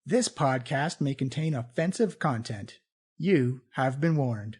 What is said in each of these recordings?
This podcast may contain offensive content. You have been warned.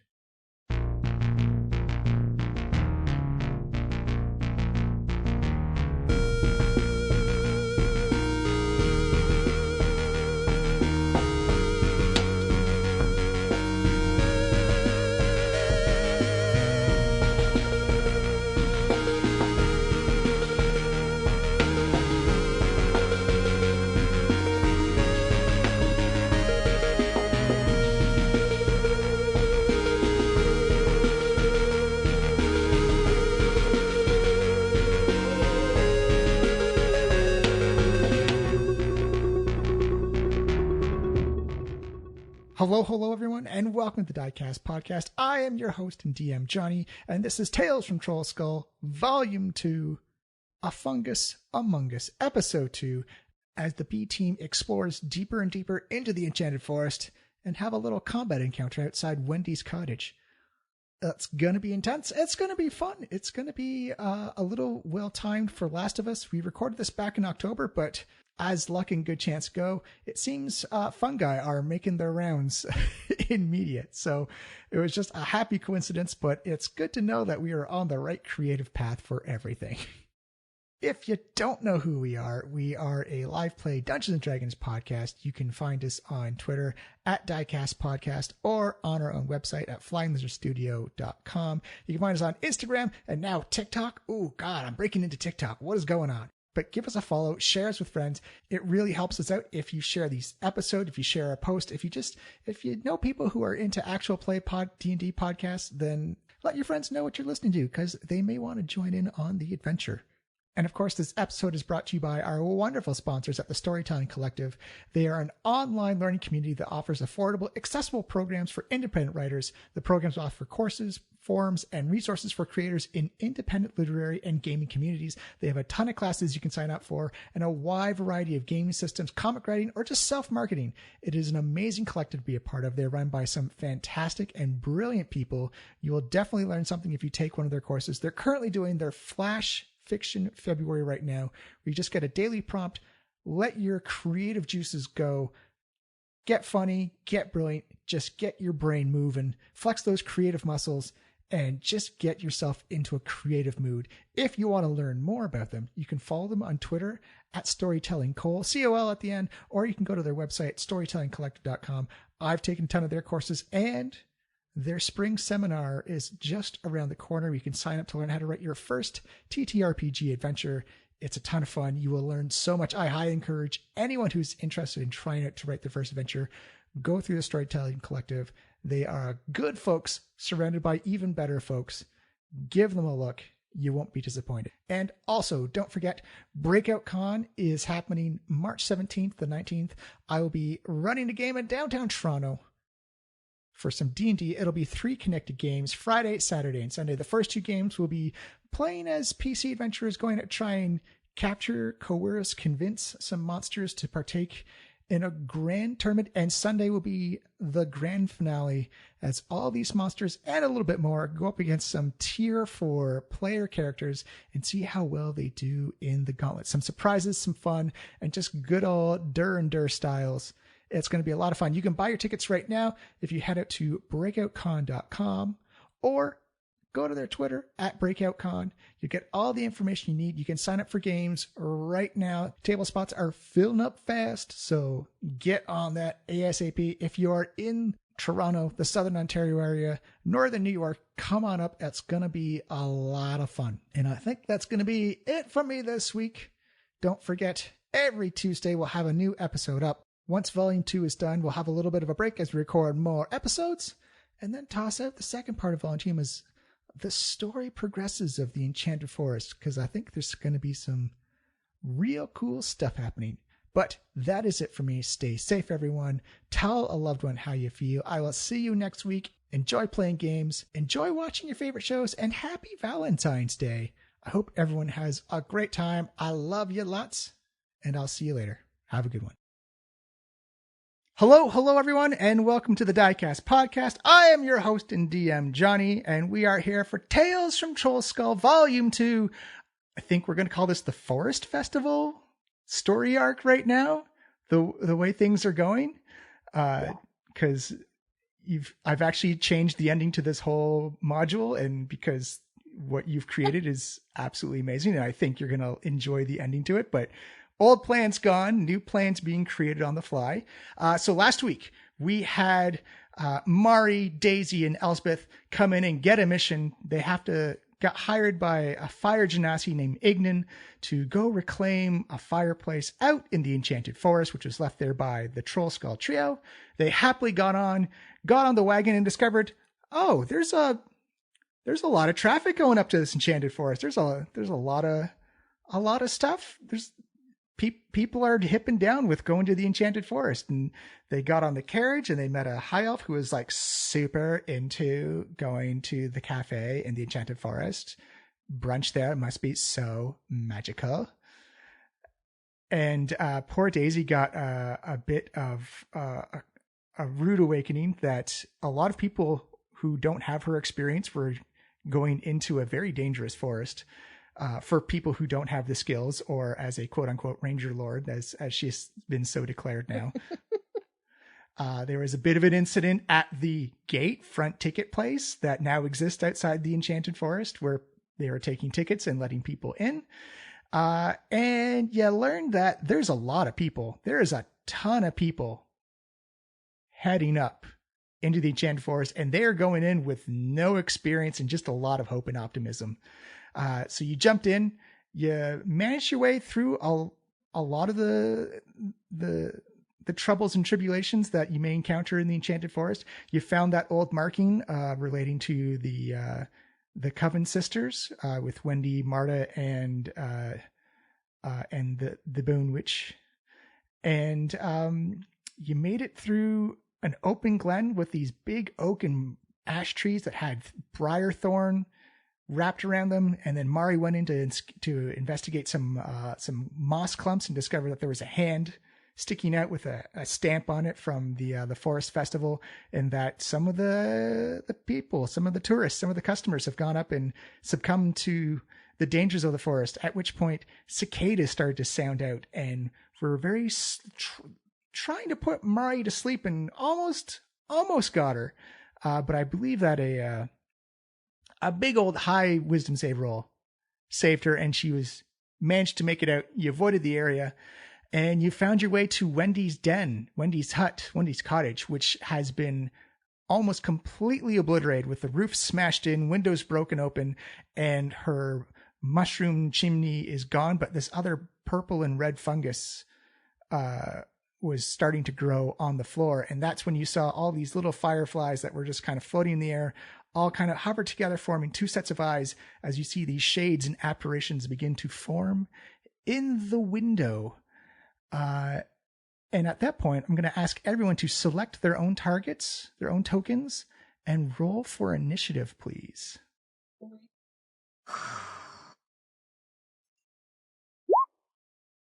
Hello, everyone, and welcome to the Diecast Podcast. I am your host and DM, Johnny, and this is Tales from Trollskull, Volume 2, A Fungus Among Us, Episode 2, as the B-Team explores deeper and deeper into the Enchanted Forest and have a little combat encounter outside Wendy's cottage. It's going to be intense. It's going to be fun. It's going to be a little well-timed for Last of Us. We recorded this back in October, but as luck and good chance go, it seems fungi are making their rounds in media. So it was just a happy coincidence, but it's good to know that we are on the right creative path for everything. If you don't know who we are a live play Dungeons & Dragons podcast. You can find us on Twitter at Diecast Podcast or on our own website at flyinglizardstudio.com. You can find us on Instagram and now TikTok. Oh God, I'm breaking into TikTok. What is going on? But give us a follow, share us with friends. It really helps us out if you share these episodes, if you share a post, if you know people who are into actual play D&D podcasts, then let your friends know what you're listening to because they may want to join in on the adventure. And of course, this episode is brought to you by our wonderful sponsors at the Storytelling Collective. They are an online learning community that offers affordable, accessible programs for independent writers. The programs offer courses, forums, and resources for creators in independent literary and gaming communities. They have a ton of classes you can sign up for and a wide variety of gaming systems, comic writing, or just self-marketing. It is an amazing collective to be a part of. They're run by some fantastic and brilliant people. You will definitely learn something if you take one of their courses. They're currently doing their Flash Fiction February right now, where you just get a daily prompt, let your creative juices go, get funny, get brilliant, just get your brain moving, flex those creative muscles, and just get yourself into a creative mood. If you want to learn more about them, you can follow them on Twitter at StorytellingCole, C-O-L at the end, or you can go to their website, storytellingcollective.com. I've taken a ton of their courses, and their spring seminar is just around the corner. You can sign up to learn how to write your first TTRPG adventure. It's a ton of fun. You will learn so much. I highly encourage anyone who's interested in trying to write their first adventure, go through the Storytelling Collective. They are good folks surrounded by even better folks. Give them a look. You won't be disappointed. And also, don't forget, Breakout Con is happening March 17th to 19th. I will be running a game in downtown Toronto for some D&D. It'll be 3 connected games, Friday, Saturday, and Sunday. The first 2 games will be playing as PC adventurers, going to try and capture, coerce, convince some monsters to partake in a grand tournament. And Sunday will be the grand finale as all these monsters and a little bit more go up against some tier 4 player characters and see how well they do in the gauntlet. Some surprises, some fun, and just good old dur styles. It's going to be a lot of fun. You can buy your tickets right now if you head out to breakoutcon.com or go to their Twitter at breakoutcon. You get all the information you need. You can sign up for games right now. Table spots are filling up fast, so get on that ASAP. If you are in Toronto, the Southern Ontario area, Northern New York, come on up. It's going to be a lot of fun. And I think that's going to be it for me this week. Don't forget, every Tuesday we'll have a new episode up. Once Volume 2 is done, we'll have a little bit of a break as we record more episodes and then toss out the second part of Volume 2 as the story progresses of the Enchanted Forest, because I think there's going to be some real cool stuff happening. But that is it for me. Stay safe, everyone. Tell a loved one how you feel. I will see you next week. Enjoy playing games. Enjoy watching your favorite shows. And happy Valentine's Day. I hope everyone has a great time. I love you lots. And I'll see you later. Have a good one. Hello, everyone, and welcome to the Diecast Podcast. I am your host and DM, Johnny, and we are here for Tales from Trollskull, Volume 2. I think we're going to call this the Forest Festival story arc right now. the way things are going, because I've actually changed the ending to this whole module, and because what you've created is absolutely amazing, and I think you're gonna enjoy the ending to it. But old plans gone, new plans being created on the fly. So last week we had Mari, Daisy, and Elspeth come in and get a mission. They got hired by a fire genasi named Ignan to go reclaim a fireplace out in the Enchanted Forest, which was left there by the Trollskull trio. They happily got on the wagon and discovered, oh, there's a lot of traffic going up to this Enchanted Forest. There's a lot of stuff. People are hip and down with going to the Enchanted Forest, and they got on the carriage and they met a high elf who was like super into going to the cafe in the Enchanted Forest. Brunch there must be so magical. And poor Daisy got a bit of a rude awakening that a lot of people who don't have her experience were going into a very dangerous forest. For people who don't have the skills, or as a quote unquote ranger lord, as she's been so declared now. There was a bit of an incident at the gate front ticket place that now exists outside the Enchanted Forest, where they were taking tickets and letting people in. And you learned that there's a lot of people. There is a ton of people heading up into the Enchanted Forest, and they are going in with no experience and just a lot of hope and optimism. So you jumped in, you managed your way through a lot of the troubles and tribulations that you may encounter in the Enchanted Forest. You found that old marking relating to the Coven sisters with Wendy, Marta, and the Bone Witch, and you made it through an open glen with these big oak and ash trees that had briar thorn wrapped around them, and then Mari went in to investigate some moss clumps and discovered that there was a hand sticking out with a stamp on it from the forest festival, and that some of the people, some of the tourists, some of the customers have gone up and succumbed to the dangers of the forest, at which point cicadas started to sound out and were very trying to put Mari to sleep, and almost got her, but I believe that a big old high wisdom save roll saved her, and she managed to make it out. You avoided the area, and you found your way to Wendy's den, Wendy's hut, Wendy's cottage, which has been almost completely obliterated, with the roof smashed in, windows broken open, and her mushroom chimney is gone, but this other purple and red fungus was starting to grow on the floor. And that's when you saw all these little fireflies that were just kind of floating in the air, all kind of hover together, forming two sets of eyes, as you see these shades and apparitions begin to form in the window. And at that point, I'm going to ask everyone to select their own targets, their own tokens, and roll for initiative, please.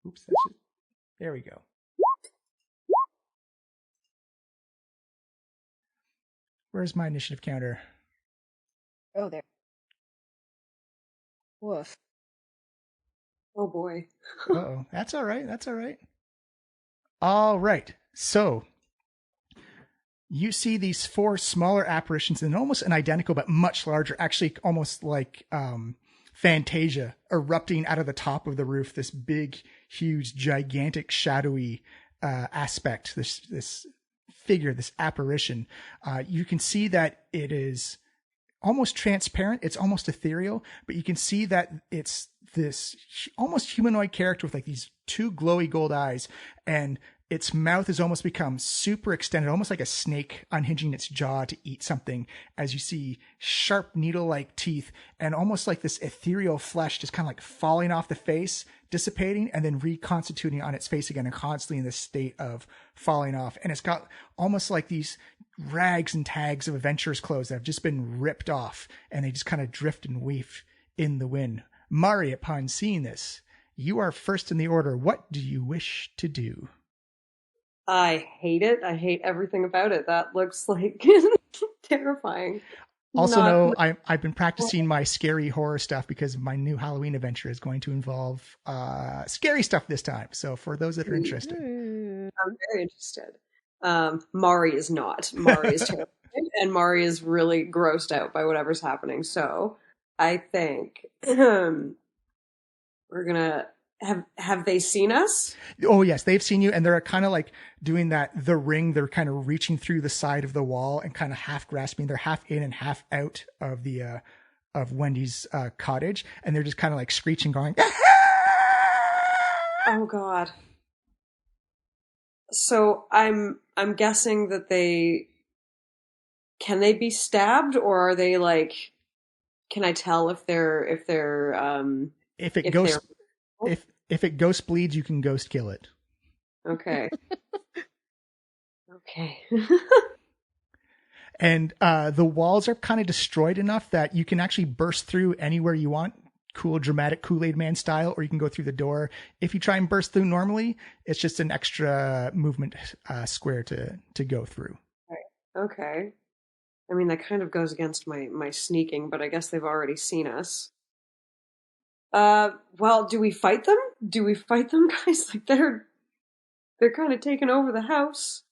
Oops, there we go. Where's my initiative counter? Oh, there. Woof. Oh, boy. Uh-oh. That's all right. All right. So you see these four smaller apparitions, and almost an identical but much larger, actually almost like Fantasia, erupting out of the top of the roof. This big, huge, gigantic, shadowy aspect, this figure, this apparition. You can see that it is almost transparent. It's almost ethereal, but you can see that it's this almost humanoid character with like these two glowy gold eyes, and its mouth has almost become super extended, almost like a snake unhinging its jaw to eat something, as you see sharp needle-like teeth and almost like this ethereal flesh just kind of like falling off the face, dissipating, and then reconstituting on its face again, and constantly in this state of falling off. And it's got almost like these rags and tags of adventurers' clothes that have just been ripped off, and they just kind of drift and waft in the wind. Mari, upon seeing this, you are first in the order. What do you wish to do? I hate it. I hate everything about it. That looks like terrifying. Also, I've been practicing my scary horror stuff because my new Halloween adventure is going to involve scary stuff this time. So for those that are interested. I'm very interested. Mari is not. Mari is terrified, and Mari is really grossed out by whatever's happening. So I think we're gonna have they seen us? Oh yes, they've seen you, and they're kind of like doing the ring. They're kind of reaching through the side of the wall and kind of half grasping. They're half in and half out of the of Wendy's cottage, and they're just kind of like screeching, going, Oh God. So I'm guessing that can they be stabbed, or are they like, can I tell if they're if it if ghost they're if it ghost bleeds, you can ghost kill it. okay. Okay. And the walls are kind of destroyed enough that you can actually burst through anywhere you want. Cool, dramatic Kool-Aid Man style, or you can go through the door. If you try and burst through normally, it's just an extra movement square to go through. Okay. I mean, that kind of goes against my sneaking, but I guess they've already seen us. Well, do we fight them? Do we fight them, guys? Like they're kind of taking over the house.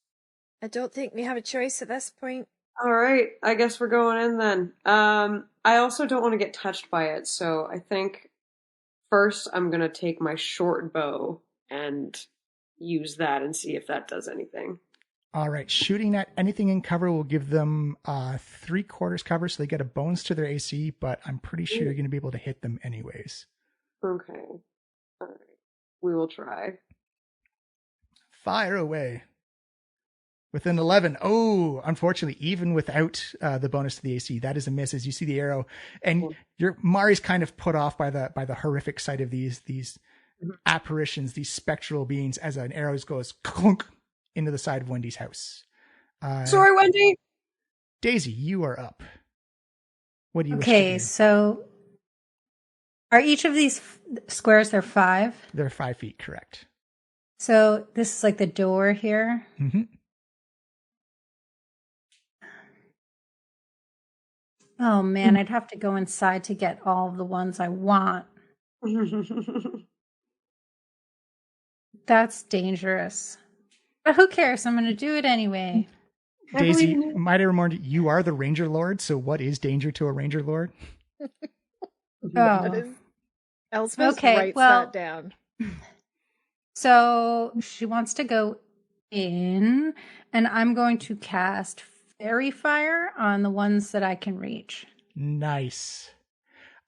I don't think we have a choice at this point. All right, I guess we're going in then. I also don't want to get touched by it, so I think first I'm gonna take my short bow and use that and see if that does anything. All right, shooting at anything in cover will give them 3/4 cover, so they get a bonus to their AC, but I'm pretty sure you're going to be able to hit them anyways. Okay. All right. We will try. Fire away. With an 11. Oh, unfortunately, even without the bonus to the AC, that is a miss as you see the arrow. And Mari's kind of put off by the horrific sight of these apparitions, these spectral beings, as an arrow goes clunk into the side of Wendy's house. Sorry, Wendy. Daisy, you are up. What do you wish to Okay, do? so are each of these squares, they're 5? They're 5 feet, correct. So this is like the door here. Mm-hmm. Oh man, I'd have to go inside to get all of the ones I want. That's dangerous. But who cares? I'm going to do it anyway. Daisy, might I remind you, you are the Ranger Lord, so what is danger to a Ranger Lord? Oh. Elspeth Okay, writes well- that down. So she wants to go in, and I'm going to cast Fairy Fire on the ones that I can reach. Nice.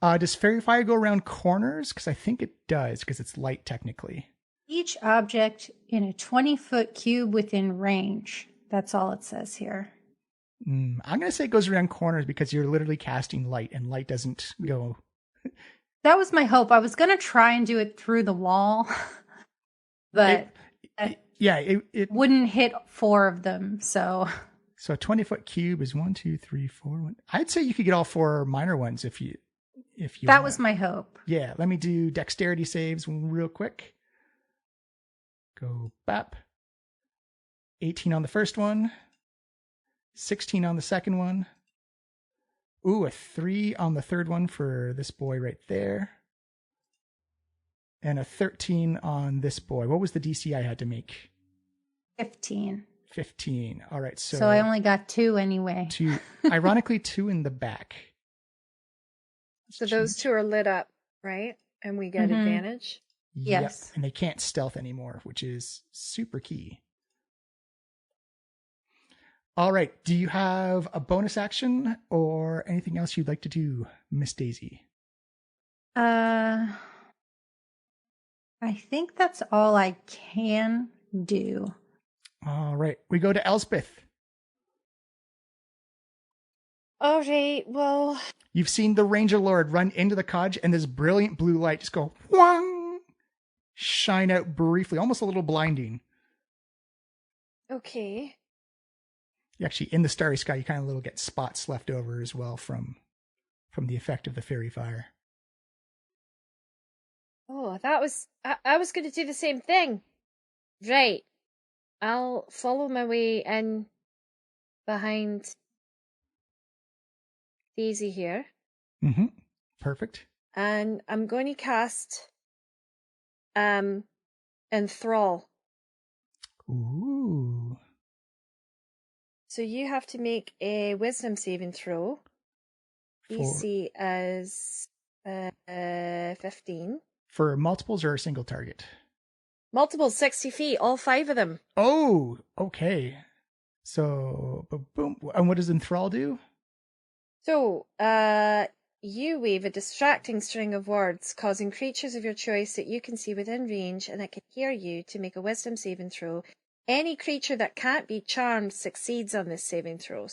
Does Fairy Fire go around corners? Because I think it does, because it's light technically. Each object in a 20-foot cube within range. That's all it says here. I'm going to say it goes around corners because you're literally casting light, and light doesn't go. That was my hope. I was going to try and do it through the wall, but it wouldn't hit 4 of them. So a 20-foot cube is 1, 2, 3, 4. 1. I'd say you could get all 4 minor ones if you. That was my hope. Yeah, let me do dexterity saves real quick. Go bap. 18 on the first one. 16 on the second one. Ooh, a 3 on the third one for this boy right there. And a 13 on this boy. What was the DC I had to make? 15. 15. All right, so I only got 2 anyway. 2. Ironically, 2 in the back. So those 2 are lit up, right? And we get advantage? Yes. Yep. And they can't stealth anymore, which is super key. All right. Do you have a bonus action or anything else you'd like to do, Miss Daisy? I think that's all I can do. All right. We go to Elspeth. All right, well... You've seen the Ranger Lord run into the cottage and this brilliant blue light just go whang, shine out briefly, almost a little blinding. Okay. Actually, in the starry sky, you kind of little get spots left over as well from the effect of the fairy fire. Oh, that was... I was going to do the same thing. Right. I'll follow my way in behind Daisy here. Mm-hmm. Perfect. And I'm going to cast Enthrall. Ooh. So you have to make a wisdom saving throw. DC is 15. For multiples or a single target? Multiples, 60 feet, all 5 of them. Oh, okay. So, boom. And what does Enthrall do? So, you weave a distracting string of words, causing creatures of your choice that you can see within range and that can hear you to make a wisdom saving throw. Any creature that can't be charmed succeeds on this saving throw.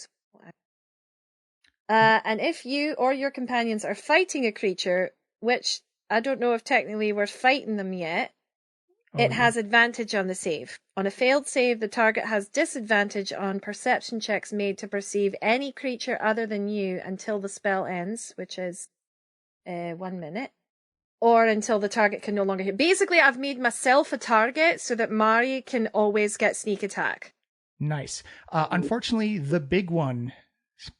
And if you or your companions are fighting a creature, which I don't know if technically we're fighting them yet, it has advantage on the save. On a failed save, the target has disadvantage on perception checks made to perceive any creature other than you until the spell ends, which is 1 minute, or until the target can no longer hit. Basically, I've made myself a target so that Mari can always get sneak attack. Nice. Unfortunately, the big one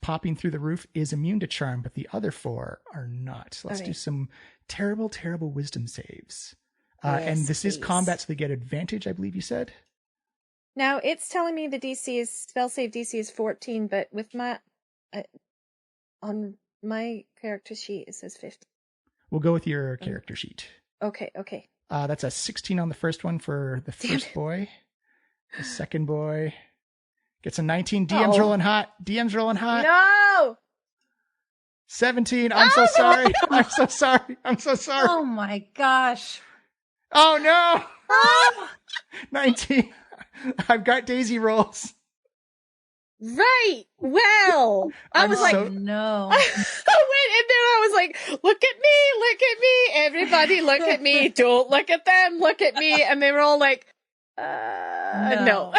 popping through the roof is immune to charm, but the other 4 are not. So let's do some terrible, terrible wisdom saves. And this is combat, so they get advantage, I believe you said? Now, it's telling me the spell save DC is 14, but with my, on my character sheet, it says 15. We'll go with your character sheet. Okay. That's a 16 on the first one for the first boy. The second boy gets a 19. DM's rolling hot. No! 17. I'm so sorry. I'm so sorry. Oh my gosh. Oh no! 19. I've got daisy rolls. Right. Well, I was like, no. I went in there. I was like, look at me. Everybody look at me. Don't look at them. Look at me. And they were all like, no.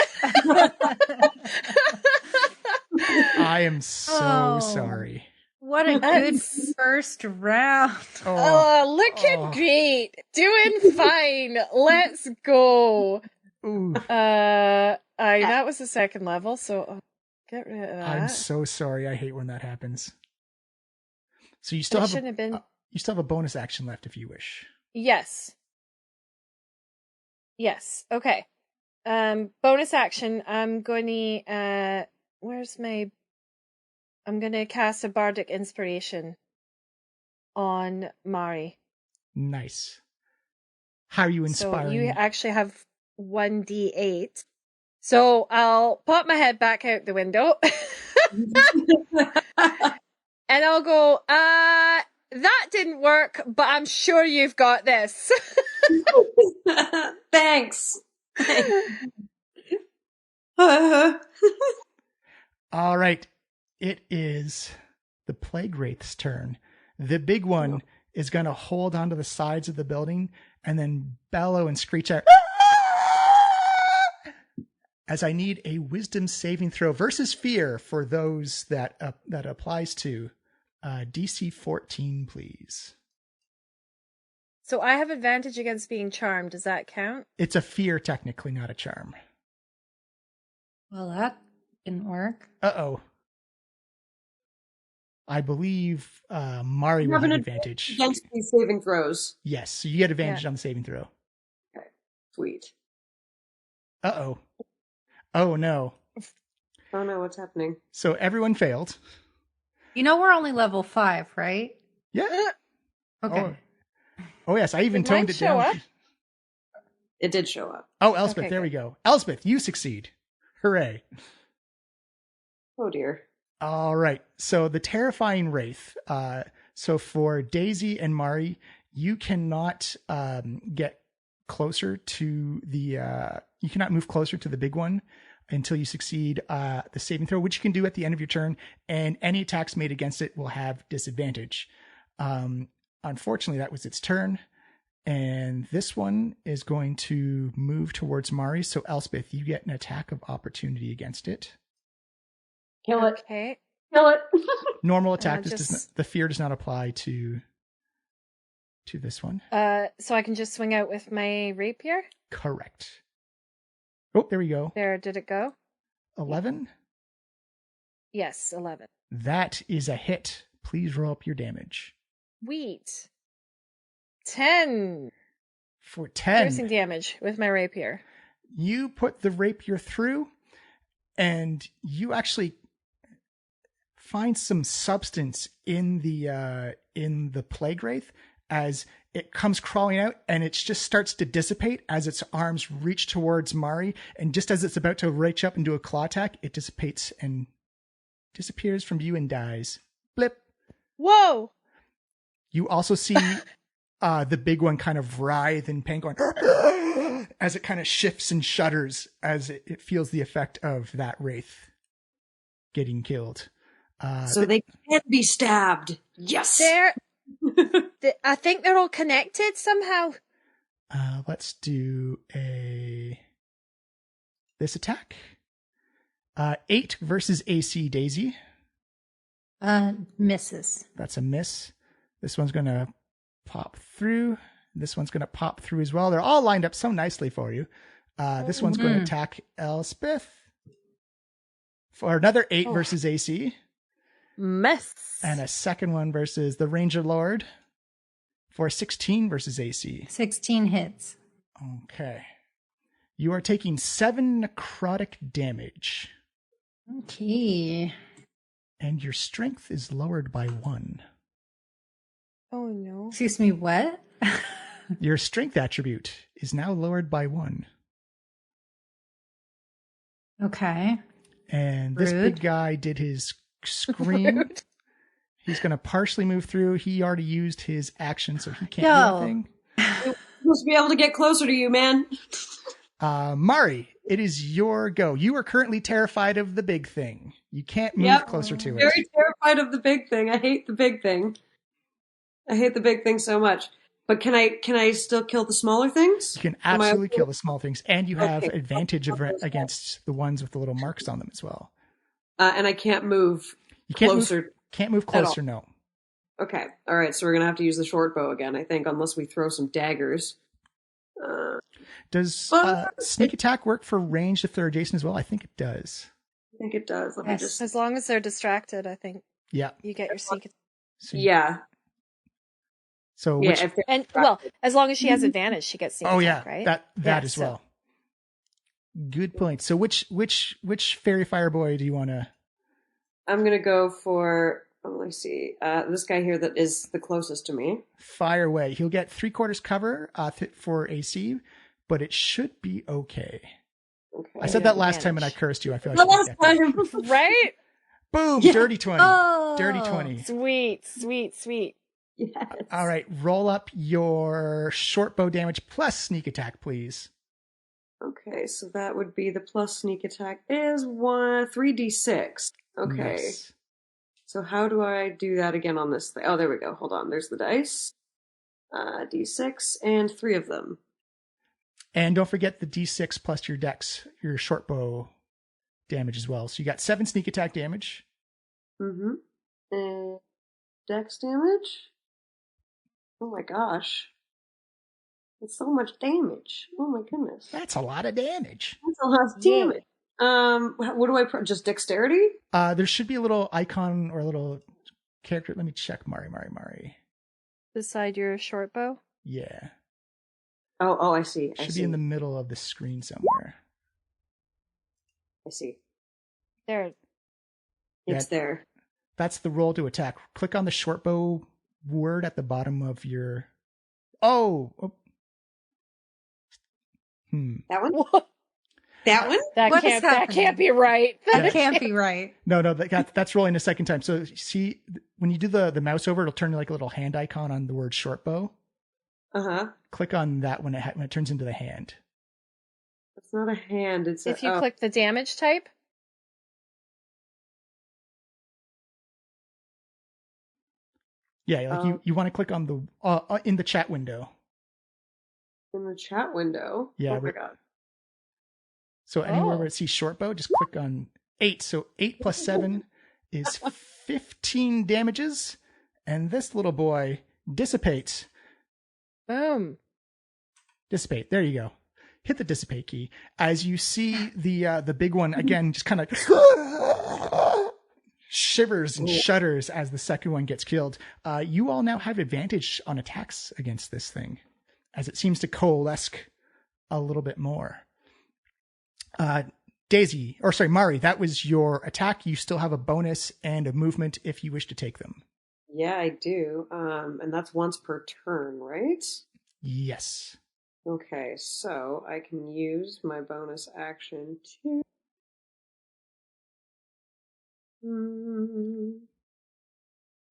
I am so sorry. What a good first round. Looking great. Doing fine. Let's go. Ooh. That was the second level, so get rid of that. I'm so sorry. I hate when that happens. So you still you still have a bonus action left if you wish. Yes. Okay. Bonus action. I'm going to I'm going to cast a bardic inspiration on Mari. Nice. How are you inspiring? So you actually have 1d8. So I'll pop my head back out the window. And I'll go, that didn't work, but I'm sure you've got this. Thanks. All right. It is the Plague Wraith's turn. The big one is going to hold onto the sides of the building and then bellow and screech out, as I need a wisdom saving throw versus fear for those that applies to. DC 14, please. So I have advantage against being charmed. Does that count? It's a fear, technically, not a charm. Well, that didn't work. Uh-oh. I believe Mari will have advantage. Against these saving throws. Yes, so you get advantage on the saving throw. Okay, sweet. Uh-oh. Oh, no. Oh, no, what's happening? So everyone failed. You know we're only level 5, right? Yeah. Okay. Oh yes, I even toned it down. Up? It did show up. Oh, Elspeth, there we go. Elspeth, you succeed. Hooray. Oh, dear. All right. So the terrifying wraith. So for Daisy and Mari, you cannot get closer to the. You cannot move closer to the big one until you succeed the saving throw, which you can do at the end of your turn, and any attacks made against it will have disadvantage. Unfortunately, that was its turn, and this one is going to move towards Mari. So Elspeth, you get an attack of opportunity against it. Kill it. Okay. Kill it. Normal attack. The fear does not apply to this one. So I can just swing out with my rapier? Correct. Oh, there we go. There, did it go? 11? Yes, 11. That is a hit. Please roll up your damage. Sweet. 10. For 10. Piercing damage with my rapier. You put the rapier through, and you actually find some substance in the plague wraith as it comes crawling out, and it just starts to dissipate as its arms reach towards Mari. And just as it's about to reach up and do a claw attack, it dissipates and disappears from view and dies. Blip. Whoa! You also see the big one kind of writhe in pain, going as it kind of shifts and shudders as it feels the effect of that wraith getting killed. So they can't be stabbed. Yes. I think they're all connected somehow. Let's do this attack. 8 versus AC, Daisy. Misses. That's a miss. This one's going to pop through. This one's going to pop through as well. They're all lined up so nicely for you. This one's going to attack Elspeth for another 8 versus AC. Miss. And a second one versus the Ranger Lord for 16 versus AC. 16 hits. Okay. You are taking 7 necrotic damage. Okay. And your strength is lowered by 1. Oh no. Excuse me, what? Your strength attribute is now lowered by 1. Okay. And this big guy did his scream. He's going to partially move through. He already used his action, so he can't do anything. We're supposed to be able to get closer to you, man. Mari, it is your go. You are currently terrified of the big thing. You can't move closer to it. Very terrified of the big thing. I hate the big thing. I hate the big thing so much. But can I still kill the smaller things? You can absolutely kill the small things, and you have advantage against the ones with the little marks on them as well. And I can't move closer. Can't move closer, no. Okay. All right. So we're going to have to use the short bow again, I think, unless we throw some daggers. Does sneak attack work for ranged if they're adjacent as well? I think it does. I think it does. Let me just... As long as they're distracted, I think. Yeah. You get your sneak attack. Yeah. So as long as she has advantage, she gets sneak attack, right? That as well. Good point. So which fairy fire boy do you want to? I'm gonna go for. Let's see. This guy here that is the closest to me. Fire away. He'll get 3/4 cover for AC, but it should be okay. Okay. I said that last time and I cursed you. I feel like last time, right? Boom! Yeah. Dirty 20. Oh, dirty 20. Sweet. Yes. All right, roll up your short bow damage plus sneak attack, please. Okay, so that would be the plus sneak attack is 3d6. Okay. Nice. So how do I do that again on this thing? Oh, there we go. Hold on. There's the dice. D6 and 3 of them. And don't forget the D6 plus your dex, your short bow damage as well. So you got 7 sneak attack damage. Mm-hmm. And dex damage? Oh my gosh. It's so much damage. Oh my goodness. That's a lot of damage. That's a lot of damage. What do I just dexterity? There should be a little icon or a little character. Let me check. Mari. Beside your short bow? Yeah. Oh, I see. Should be in the middle of the screen somewhere. I see. There. It's there. That's the roll to attack. Click on the short bow word at the bottom of your... Oh! That one? What? That one? That can't be right. That can't be right. No, that's rolling a second time. So see, when you do the mouse over, it'll turn like a little hand icon on the word short bow. Uh-huh. Click on that when it turns into the hand. It's not a hand. It's if you click the damage type. Yeah, like you want to click on the in the chat window. In the chat window? Yeah. Oh my god. So anywhere where it sees short bow, just click on 8. So 8 plus 7 is 15 damages. And this little boy dissipates. Boom. Dissipate. There you go. Hit the dissipate key. As you see the big one, again, just kind of shivers and shudders as the second one gets killed. You all now have advantage on attacks against this thing, as it seems to coalesce a little bit more. Daisy, or sorry, Mari, that was your attack. You still have a bonus and a movement if you wish to take them. Yeah, I do. And that's once per turn, right? Yes. Okay, so I can use my bonus action to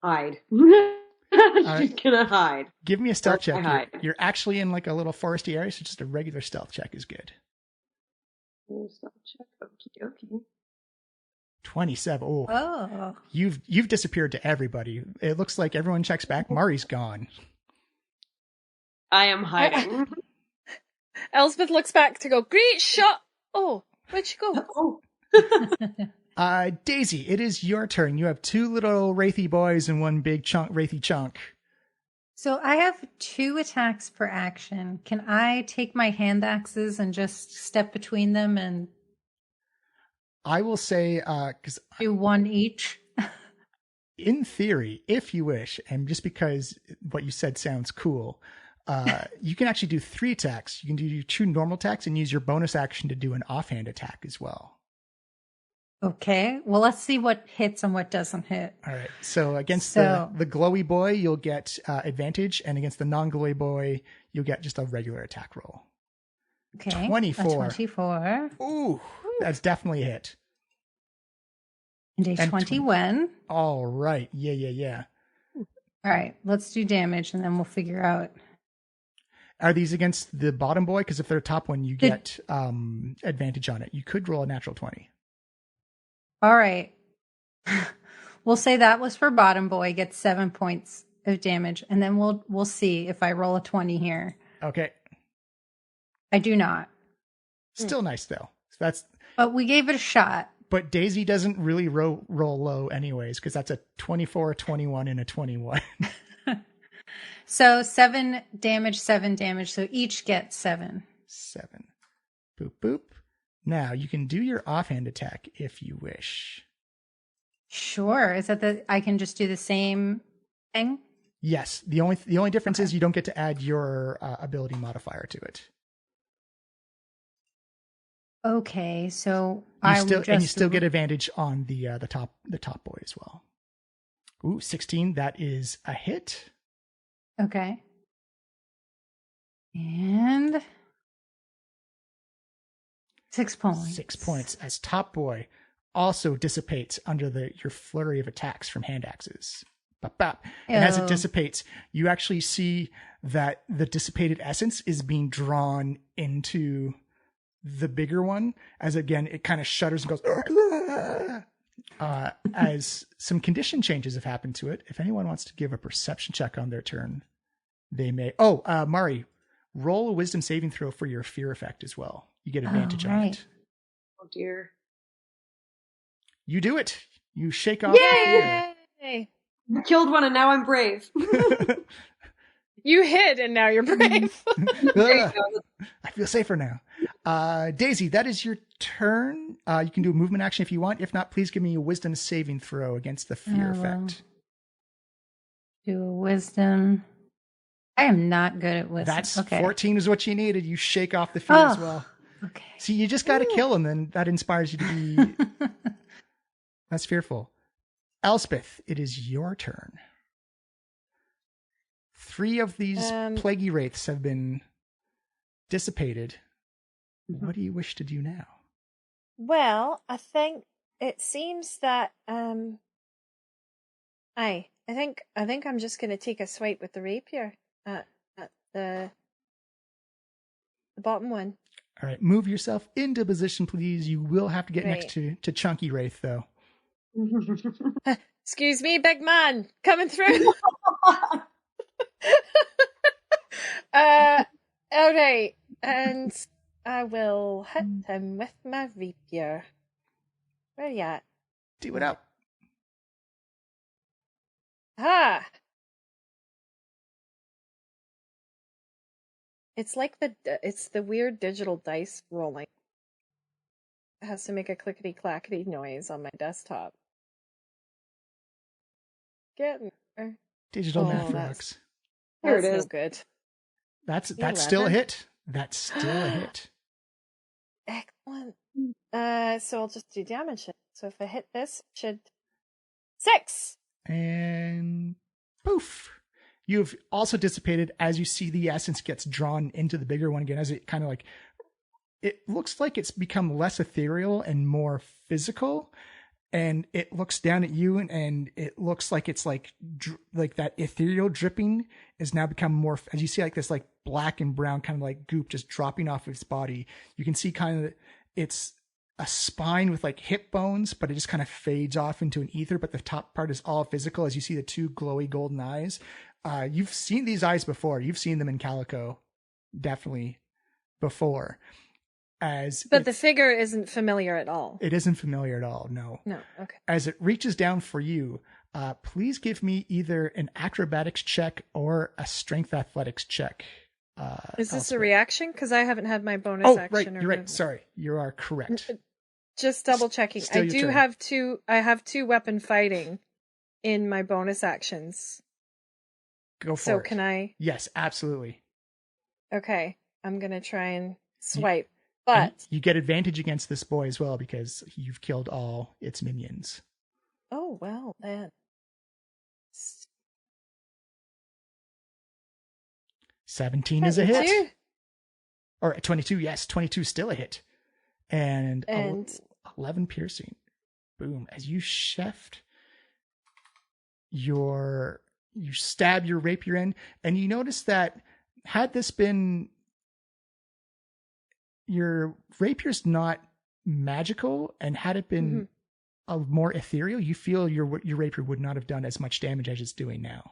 hide. Just gonna hide. Give me a stealth check. Hide. You're actually in like a little foresty area, so just a regular stealth check is good. Stealth check. Okie dokie. 27. Oh. You've disappeared to everybody. It looks like everyone checks back. Mari's gone. I am hiding. Elspeth looks back to go, great shot. Oh, where'd she go? Oh. Daisy, it is your turn. You have 2 little wraithy boys and 1 big wraithy chunk. So I have 2 attacks per action. Can I take my hand axes and just step between them and I will say, because do 1 each? in theory, if you wish, and just because what you said sounds cool, you can actually do 3 attacks. You can do 2 normal attacks and use your bonus action to do an offhand attack as well. Okay. Well, let's see what hits and what doesn't hit. All right. So against the glowy boy, you'll get advantage, and against the non-glowy boy, you'll get just a regular attack roll. Okay. 24. A 24. Ooh, that's definitely a hit. And a 21. All right. Yeah. All right. Let's do damage, and then we'll figure out. Are these against the bottom boy? Because if they're top one, you get advantage on it. You could roll a natural 20. All right. We'll say that was for bottom boy, gets 7 points of damage, and then we'll see if I roll a 20 here. Okay. I do not. Still nice though. But we gave it a shot. But Daisy doesn't really roll low anyways, because that's a 24, a 21, and a 21. So 7 damage. So each get 7. 7. Boop, boop. Now you can do your offhand attack if you wish. Sure. Is that I can just do the same thing? Yes. The only difference is you don't get to add your ability modifier to it. Okay, so you still get advantage on the top boy as well. Ooh, 16. That is a hit. Okay. And 6 points. 6 points as top boy also dissipates under your flurry of attacks from hand axes. Bop, bop. And as it dissipates, you actually see that the dissipated essence is being drawn into the bigger one, as again it kind of shudders and goes as some condition changes have happened to it. If anyone wants to give a perception check on their turn, they may. Mari, roll a wisdom saving throw for your fear effect as well. You get advantage on it. Oh dear. You do it. You shake off fear. Yay! I killed one and now I'm brave. You hid and now you're brave. I feel safer now. Daisy, that is your turn. You can do a movement action if you want. If not, please give me a wisdom saving throw against the fear effect. Do a wisdom. I am not good at wisdom. That's okay. 14 is what you needed. You shake off the fear as well. Okay. See, you just got to kill him, and then that inspires you to be. That's fearful. Elspeth, it is your turn. 3 of these plaguey wraiths have been dissipated. What do you wish to do now? Well, I think it seems that I think I'm just going to take a swipe with the rapier at the bottom one. All right, move yourself into position, please. You will have to get next to Chunky Wraith, though. Excuse me, big man, coming through. All right, and I will hit him with my rapier. Where you at? Do it up. Ha! It's like it's the weird digital dice rolling. It has to make a clickety clackety noise on my desktop. Get there. Digital math rocks. There it That's is. no good. That's still a hit. That's still a hit. Excellent. So I'll just do damage. So if I hit this, it should 6. And poof. You've also dissipated as you see the essence gets drawn into the bigger one again, as it kind of like, it looks like it's become less ethereal and more physical. And it looks down at you and it looks like it's like that ethereal dripping is now become more, as you see like this like black and brown kind of like goop just dropping off of its body. You can see kind of, it's a spine with like hip bones, but it just kind of fades off into an ether. But the top part is all physical as you see the two glowy golden eyes. You've seen these eyes before. You've seen them in Calico, definitely before. But the figure isn't familiar at all. It isn't familiar at all. No. No. Okay. As it reaches down for you, please give me either an acrobatics check or a strength athletics check. Is this a reaction? Because I haven't had my bonus action. Oh, right. Or You're right. Sorry. You are correct. Just double checking. I do have two. I have 2 weapon fighting in my bonus actions. Go for it. So can I? Yes, absolutely. Okay. I'm going to try and swipe. But you get advantage against this boy as well because you've killed all its minions. Oh, well, then. 17 is a hit. Or 22, yes. 22 is still a hit. And 11 piercing. Boom. As you shaft you stab your rapier in, and you notice that had this been, your rapier's not magical, and had it been a more ethereal, you feel your rapier would not have done as much damage as it's doing now.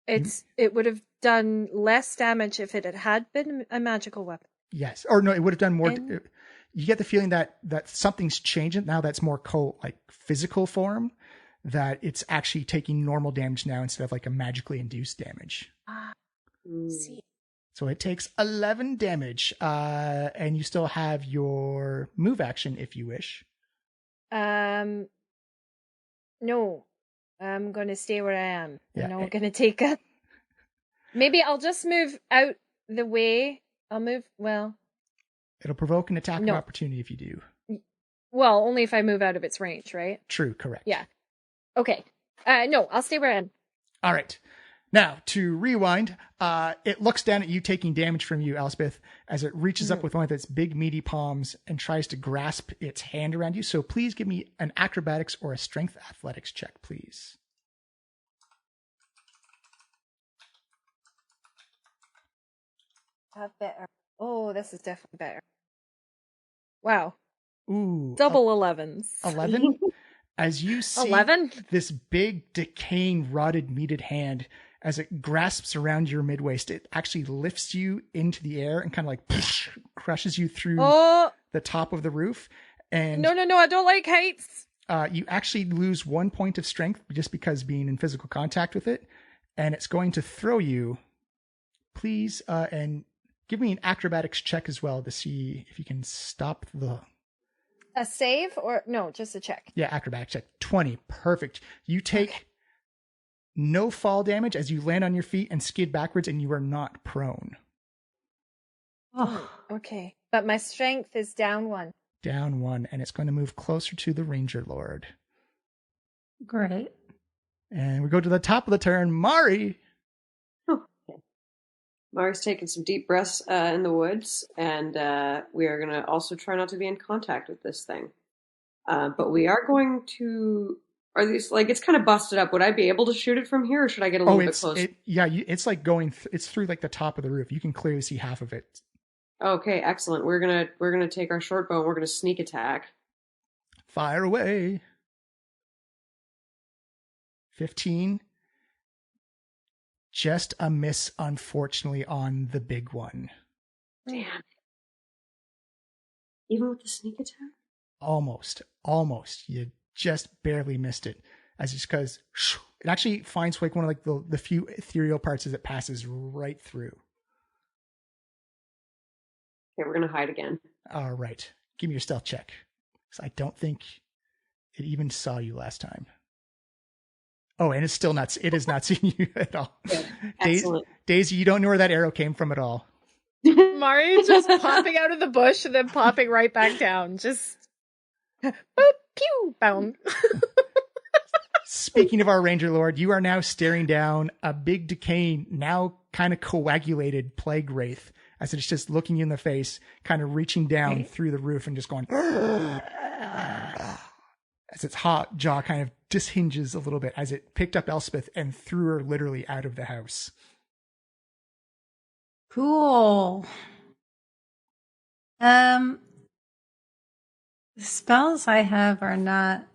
It would have done less damage if it had been a magical weapon. Yes. Or no, it would have done more. You get the feeling that something's changing now. That's more physical form, that it's actually taking normal damage now instead of like a magically induced damage. See. So it takes 11 damage, and you still have your move action if you wish. No, I'm going to stay where I am. Yeah. I'm not going to take a... Maybe I'll just move out the way. I'll move, well... It'll provoke an attack of opportunity if you do. Well, only if I move out of its range, right? True, correct. Yeah. Okay. No, I'll stay where I am. All right. Now, to rewind, it looks down at you taking damage from you, Elspeth, as it reaches up with one of its big, meaty palms and tries to grasp its hand around you. So please give me an acrobatics or a strength athletics check, please. Have better. Oh, this is definitely better. Wow. Ooh. Double 11s. 11? As you see 11? This big, decaying, rotted, meated hand, as it grasps around your mid-waist, it actually lifts you into the air and kind of like crushes you through the top of the roof. And No, I don't like heights. You actually lose 1 point of strength just because being in physical contact with it. And it's going to throw you. Please, and give me an acrobatics check as well to see if you can stop the... A save or... No, just a check. Yeah, acrobatics check. 20. Perfect. You take no fall damage as you land on your feet and skid backwards, and you are not prone. Oh, okay. But my strength is down 1. Down 1, and it's going to move closer to the Ranger Lord. Great. And we go to the top of the turn. Mari! Mari's taking some deep breaths in the woods, and we are going to also try not to be in contact with this thing. But we are going to... Are these, like, it's kind of busted up. Would I be able to shoot it from here, or should I get a little bit closer? It's like going... it's through, like, the top of the roof. You can clearly see half of it. Okay, excellent. We're gonna take our short bow and we're gonna sneak attack. Fire away. 15. Just a miss, unfortunately, on the big one. Damn. Even with the sneak attack? Almost. You just barely missed it. As just because it actually finds like one of like the few ethereal parts as it passes right through. Okay, we're gonna hide again. All right. Give me your stealth check. Because I don't think it even saw you last time. Oh, and it is not seeing you at all. Good. Excellent. Daisy, you don't know where that arrow came from at all. Mari just popping out of the bush and then popping right back down. Just boop, pew, bound. Speaking of our Ranger Lord, you are now staring down a big decaying, now kind of coagulated plague wraith as it's just looking you in the face, kind of reaching down through the roof and just going as its hot jaw kind of dishinges a little bit as it picked up Elspeth and threw her literally out of the house. Cool. The spells I have are not.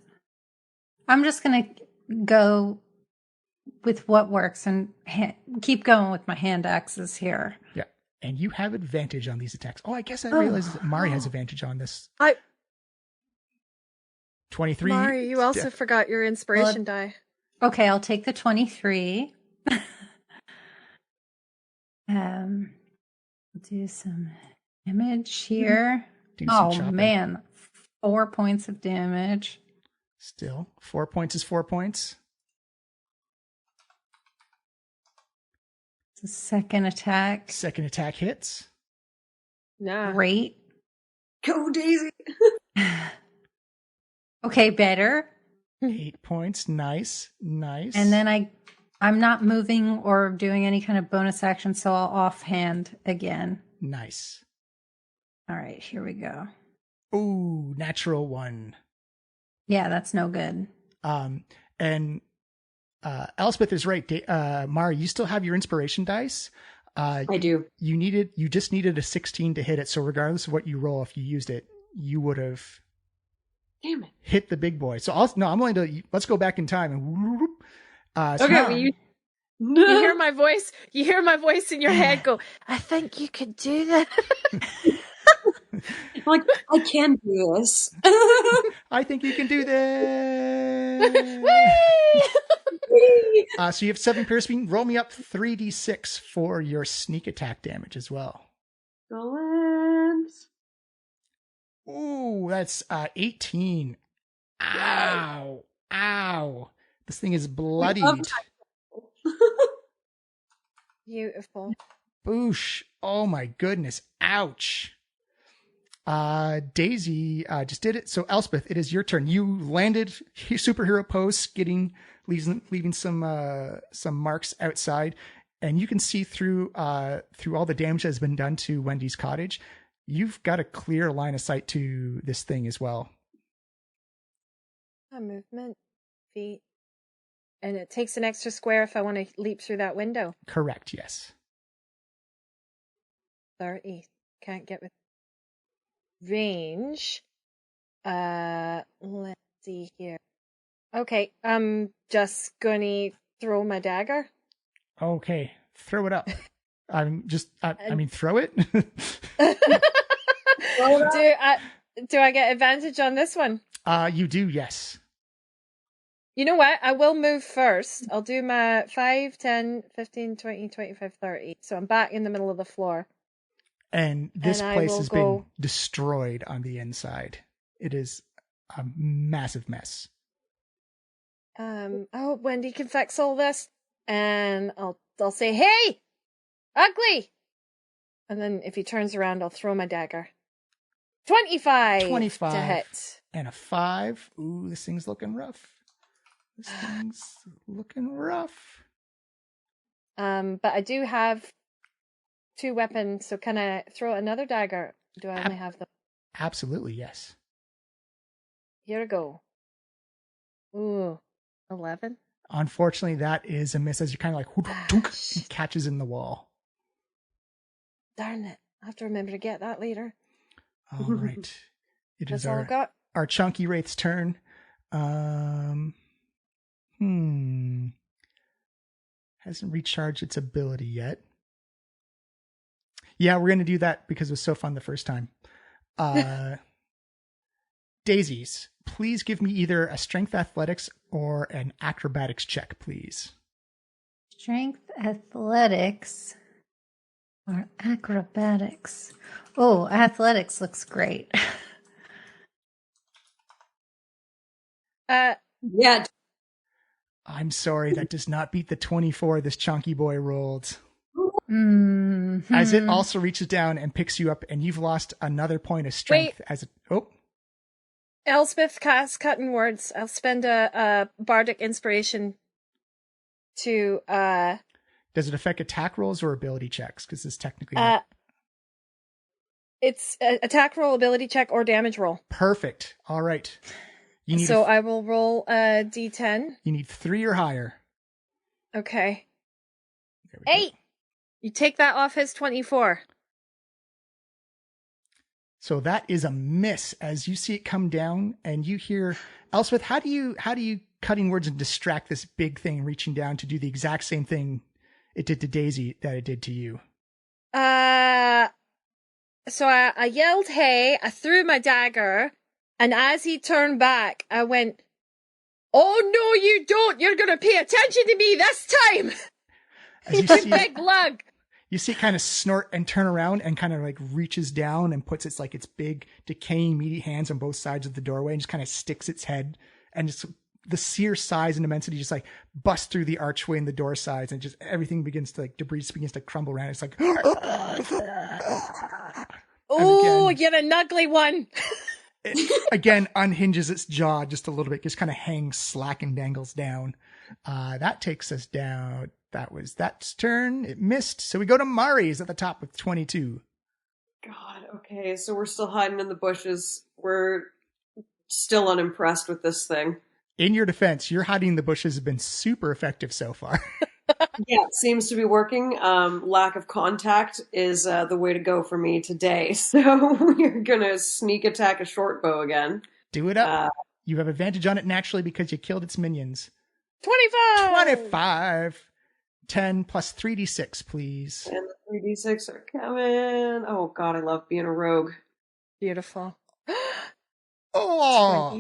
I'm just gonna go with what works and keep going with my hand axes here. Yeah, and you have advantage on these attacks. Oh, I guess I realized that Mari has advantage on this. 23. Mari, you also forgot your inspiration die. Okay, I'll take the 23. Do some damage here. Man, 4 points of damage. Still, 4 points is 4 points. It's a second attack. Second attack hits. Nah. Great. Go, Daisy. Okay, better. 8 points. Nice. And then I'm not moving or doing any kind of bonus action, so I'll offhand again. Nice. All right, here we go. Ooh, natural 1. Yeah, that's no good. And Elspeth is right. Mari, you still have your inspiration dice. I do. You just needed a 16 to hit it. So regardless of what you roll, if you used it, you would have Damn it. hit the big boy. So I'm going to, let's go back in time and You hear my voice. You hear my voice in your head go, I think you could do that. Like, I can do this. I think you can do this. So you have 7 piercing. Roll me up 3d6 for your sneak attack damage as well. Golems. Ooh, that's 18. Ow. Ow. This thing is bloodied. Beautiful. Boosh. Oh my goodness. Ouch. Daisy just did it. So Elspeth, it is your turn. You landed superhero pose, leaving some marks outside, and you can see through all the damage that has been done to Wendy's cottage. You've got a clear line of sight to this thing as well. A movement, feet, and it takes an extra square if I want to leap through that window. Correct. Yes. 30. Can't get with range. Let's see here. Okay, I'm just gonna throw my dagger. Okay, throw it up. Throw it. Do I get advantage on this one? You do, yes. You know what? I will move first. I'll do my 5, 10, 15, 20, 25, 30. So I'm back in the middle of the floor. And this place has been destroyed on the inside. It is a massive mess. I hope Wendy can fix all this. And I'll say, hey, ugly. And then if he turns around, I'll throw my dagger. 25 to hit. And a 5. Ooh, this thing's looking rough. But I do have 2 weapons, so can I throw another dagger? Do I only have them? Absolutely, yes. Here we go. Ooh, 11. Unfortunately, that is a miss as you're kind of like, and catches in the wall. Darn it. I have to remember to get that later. All right. It That's is all I've got. Our chunky wraith's turn. Hasn't recharged its ability yet. Yeah, we're going to do that because it was so fun the first time. Daisies, please give me either a strength athletics or an acrobatics check, please. Strength athletics or acrobatics. Oh, athletics looks great. Yeah. I'm sorry, that does not beat the 24 this chunky boy rolled. What? Mhm. As it also reaches down and picks you up, and you've lost another point of strength. Elspeth casts cutting words. I'll spend a bardic inspiration to Does it affect attack rolls or ability checks? Because it's technically it's attack roll, ability check, or damage roll. perfect. All right. You need I will roll a d10. you need 3 or higher. Okay. There we go. 8. You take that off his 24. So that is a miss as you see it come down, and you hear Elspeth. How do you cutting words and distract this big thing reaching down to do the exact same thing it did to Daisy that it did to you? So I yelled, "Hey!" I threw my dagger, and as he turned back, I went, "Oh no, you don't! You're gonna pay attention to me this time!" As you You see big lug. You see it kind of snort and turn around and kind of like reaches down and puts its big decaying meaty hands on both sides of the doorway and just kind of sticks its head, and just the sheer size and immensity just like busts through the archway and the door sides, and just everything begins to debris begins to crumble around. It's like, Oh, you're an ugly one. it again unhinges its jaw just a little bit, just kind of hangs slack and dangles down. That takes us down. That was that's turn. It missed. So we go to Mari's at the top with 22. God, okay, so we're still hiding in the bushes. We're still unimpressed with this thing. In your defense, your hiding in the bushes has been super effective so far. Yeah, it seems to be working. Lack of contact is the way to go for me today. So we're gonna sneak attack a short bow again. Do it up. You have advantage on it naturally because you killed its minions. 25. 25. 10 plus 3d6, please. And the 3d6 are coming. Oh god, I love being a rogue. Beautiful. Oh!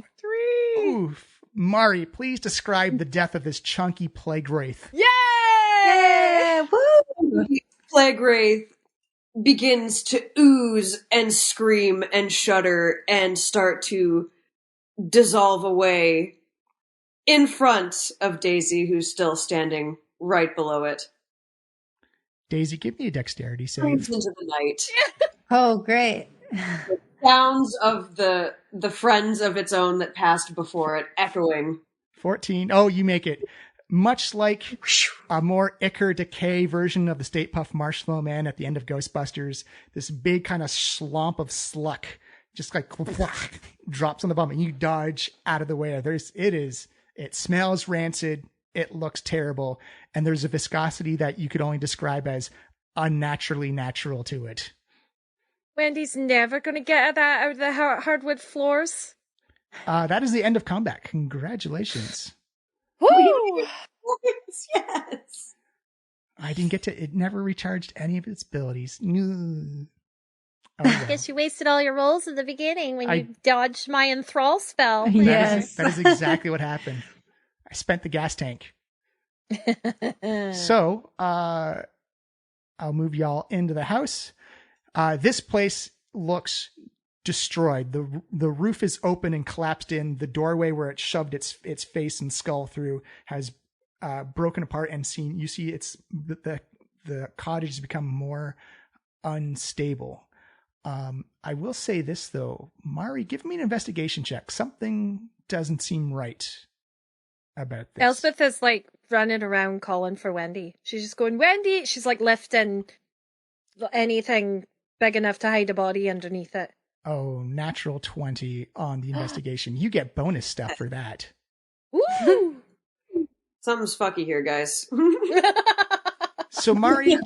23. Oof. Mari, please describe the death of this chunky plague wraith. Yay! Yeah, woo! The plague wraith begins to ooze and scream and shudder and start to dissolve away in front of Daisy, who's still standing right below it. Daisy, give me a dexterity Screams save. into the night. Oh, great. Sounds of the friends of its own that passed before it echoing. 14. Oh, you make it. Much like a more Icker Decay version of the Stay Puft Marshmallow Man at the end of Ghostbusters, this big kind of slump of sluck just like drops on the bum, and you dodge out of the way. It smells rancid. It looks terrible. And there's a viscosity that you could only describe as unnaturally natural to it. Wendy's never going to get that out of the hardwood floors. That is the end of combat. Congratulations. Woo! Yes. I didn't get to, it never recharged any of its abilities. Oh, I well. guess you wasted all your rolls in the beginning when I- you dodged my enthrall spell. Yes. That is exactly what happened. I spent the gas tank. So, I'll move y'all into the house. This place looks destroyed. The roof is open and collapsed in. The doorway where it shoved its face and skull through has broken apart, and you see it's the cottage has become more unstable. I will say this though, Mari, give me an investigation check. Something doesn't seem right about this. Elspeth is like running around calling for Wendy. She's just going, Wendy! She's like lifting anything big enough to hide a body underneath it. Oh, natural 20 on the investigation. You get bonus stuff for that. Woo! Something's fucky here, guys. So Mari,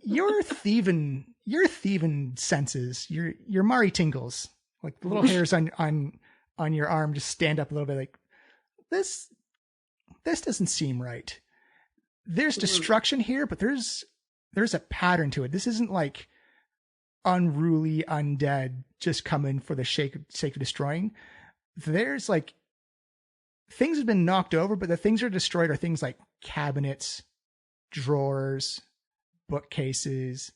your thieving senses, your Mari tingles, like the little hairs on your arm just stand up a little bit, like this doesn't seem right. There's destruction here, but there's a pattern to it. This isn't like unruly undead just coming for the sake of destroying. There's like things have been knocked over, but the things that are destroyed are things like cabinets, drawers, bookcases,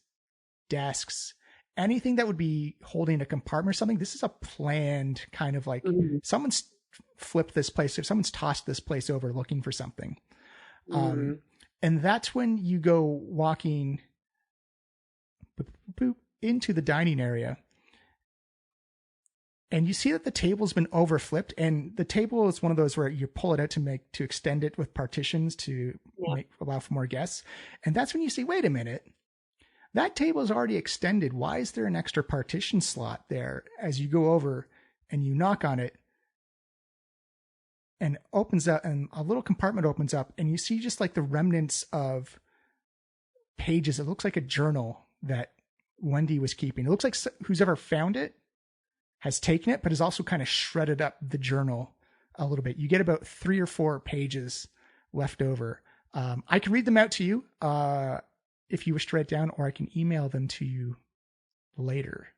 desks, anything that would be holding a compartment or something. This is a planned kind of like someone's flipped this place, if someone's tossed this place over looking for something. And that's when you go walking into the dining area. And you see that the table's been overflipped, and the table is one of those where you pull it out to extend it with partitions to allow for more guests. And that's when you see, wait a minute, that table is already extended. Why is there an extra partition slot there? As you go over and you knock on it, and opens up, and a little compartment opens up, and you see just like the remnants of pages. It looks like a journal that Wendy was keeping. It looks like who's ever found it has taken it, but has also kind of shredded up the journal a little bit. You get about 3 or 4 pages left over. I can read them out to you if you wish to write down, or I can email them to you later.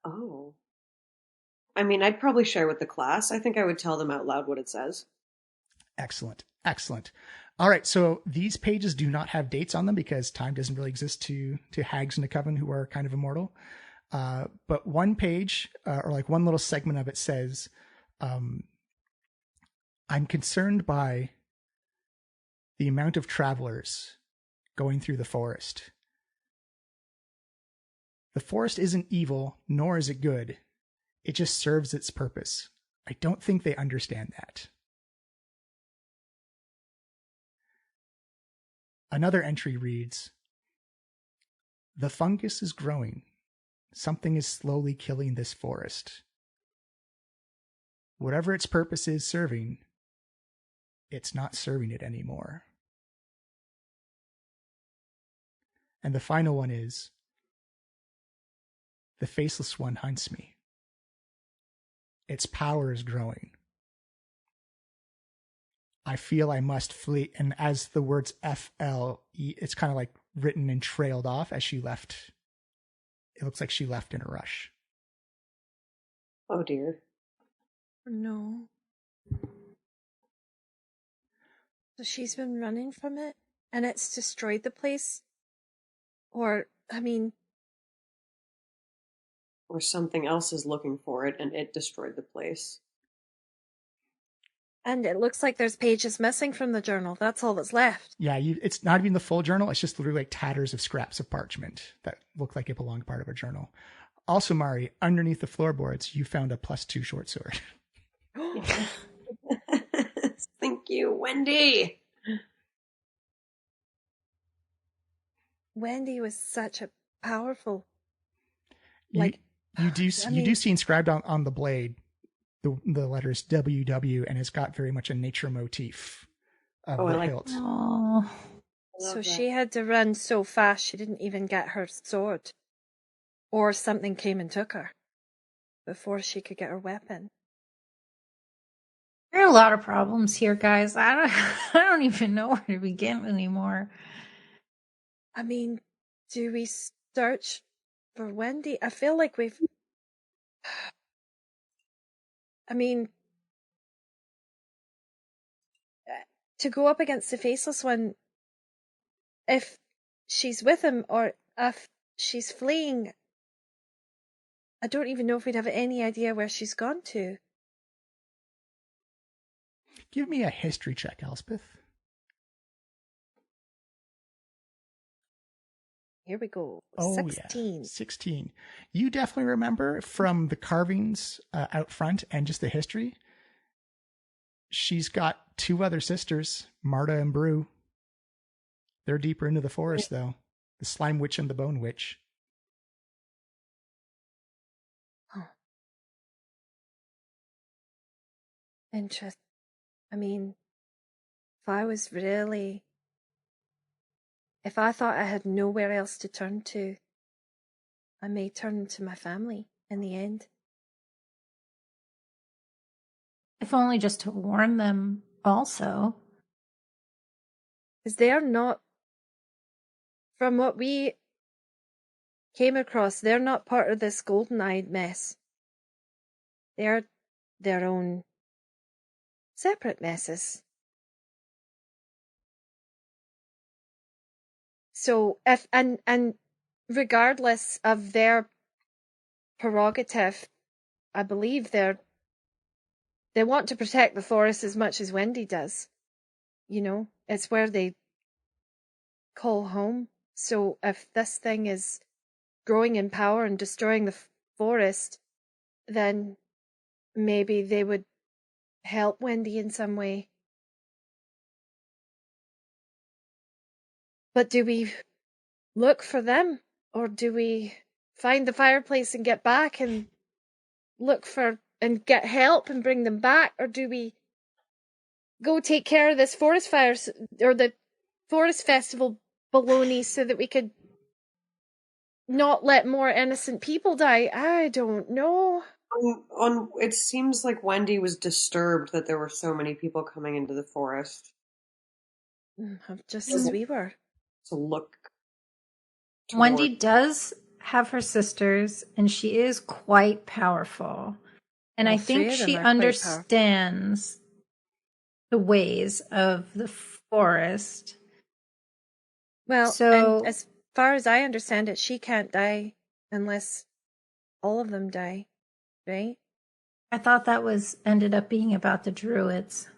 Oh. I mean, I'd probably share with the class. I think I would tell them out loud what it says. Excellent. Excellent. All right. So these pages do not have dates on them because time doesn't really exist to hags in the coven who are kind of immortal. But one page, or like one little segment of it says, I'm concerned by the amount of travelers going through the forest. The forest isn't evil, nor is it good. It just serves its purpose. I don't think they understand that. Another entry reads, the fungus is growing. Something is slowly killing this forest. Whatever its purpose is serving, it's not serving it anymore. And the final one is, the faceless one hunts me. Its power is growing. I feel I must flee. And as the words FLE, it's kind of like written and trailed off as she left. It looks like she left in a rush. Oh dear. No. So she's been running from it and it's destroyed the place? Or, I mean... Or something else is looking for it and it destroyed the place. And it looks like there's pages missing from the journal. That's all that's left. Yeah, it's not even the full journal. It's just literally like tatters of scraps of parchment that look like it belonged part of a journal. Also, Mari, underneath the floorboards, you found a +2 short sword. Thank you, Wendy. Wendy was such a powerful... You do see inscribed on the blade the letters WW, and it's got very much a nature motif of the hilt. Oh, so she had to run so fast she didn't even get her sword, or something came and took her before she could get her weapon. there are a lot of problems here, guys. I don't even know where to begin anymore. I mean, do we search for Wendy? I feel like we've... I mean, to go up against the faceless one, if she's with him or if she's fleeing, I don't even know if we'd have any idea where she's gone to. Give me a history check, Elspeth. Here we go. Oh, 16. Yeah. 16. You definitely remember from the carvings out front and just the history. She's got 2 other sisters, Marta and Brew. They're deeper into the forest, though. The Slime Witch and the Bone Witch. Huh. Interesting. I mean, if I thought I had nowhere else to turn to, I may turn to my family in the end. If only just to warn them also. Because they're not, from what we came across, they're not part of this golden-eyed mess. They're their own separate messes. So if and regardless of their prerogative, I believe they want to protect the forest as much as Wendy does. You know, it's where they call home. So if this thing is growing in power and destroying the forest, then maybe they would help Wendy in some way. But do we look for them, or do we find the fireplace and get back and look for and get help and bring them back, or do we go take care of this forest fire or the forest festival baloney so that we could not let more innocent people die? I don't know. It seems like Wendy was disturbed that there were so many people coming into the forest. Just as we were. To look. Wendy does have her sisters, and she is quite powerful. And I think she understands the ways of the forest. Well, and as far as I understand it, she can't die unless all of them die, right? I thought that ended up being about the druids.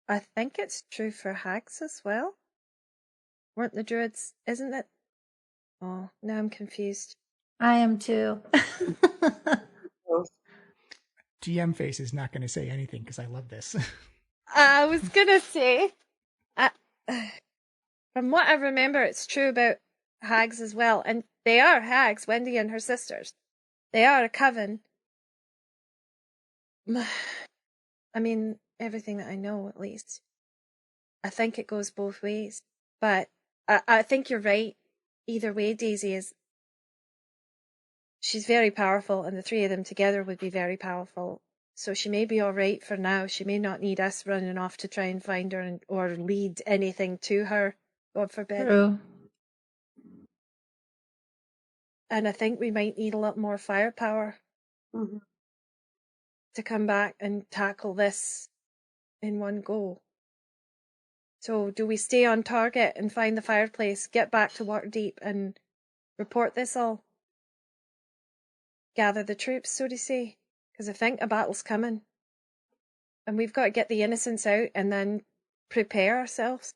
I think it's true for hags as well. Weren't the druids, isn't it? Oh, now I'm confused. I am too. DM Face is not going to say anything because I love this. I was going to say, from what I remember, it's true about hags as well. And they are hags, Wendy and her sisters. They are a coven. I mean, everything that I know, at least. I think it goes both ways. But I think you're right. Either way, Daisy she's very powerful, and the three of them together would be very powerful. So she may be all right for now. She may not need us running off to try and find her or lead anything to her, God forbid. True. And I think we might need a lot more firepower to come back and tackle this in one go. So do we stay on target and find the fireplace, get back to Waterdeep and report this all? Gather the troops, so to say? Because I think a battle's coming. And we've got to get the innocents out and then prepare ourselves.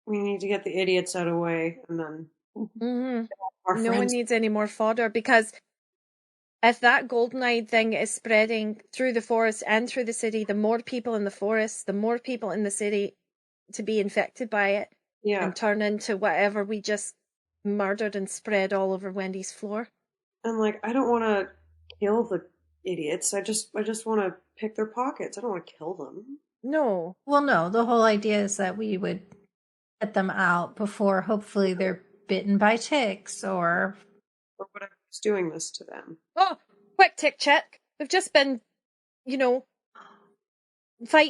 We need to get the idiots out of the way and then... No one needs any more fodder, because if that golden-eyed thing is spreading through the forest and through the city, the more people in the forest, the more people in the city to be infected by it and turn into whatever we just murdered and spread all over Wendy's floor. And I don't want to kill the idiots. I just want to pick their pockets. I don't want to kill them. No. Well, no. The whole idea is that we would get them out before hopefully they're bitten by ticks or whatever's doing this to them. Oh, quick tick check. We've just been, fighting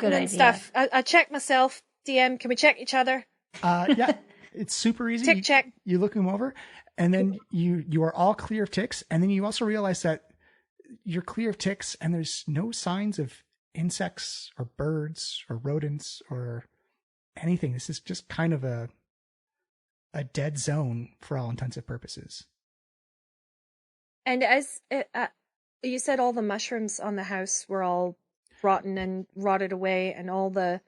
Good and idea. stuff. I checked myself. DM, can we check each other? Yeah, it's super easy. Tick check. You look them over, and then you are all clear of ticks, and then you also realize that you're clear of ticks, and there's no signs of insects or birds or rodents or anything. This is just kind of a dead zone for all intents and purposes. And as you said, all the mushrooms on the house were all rotten and rotted away, and all the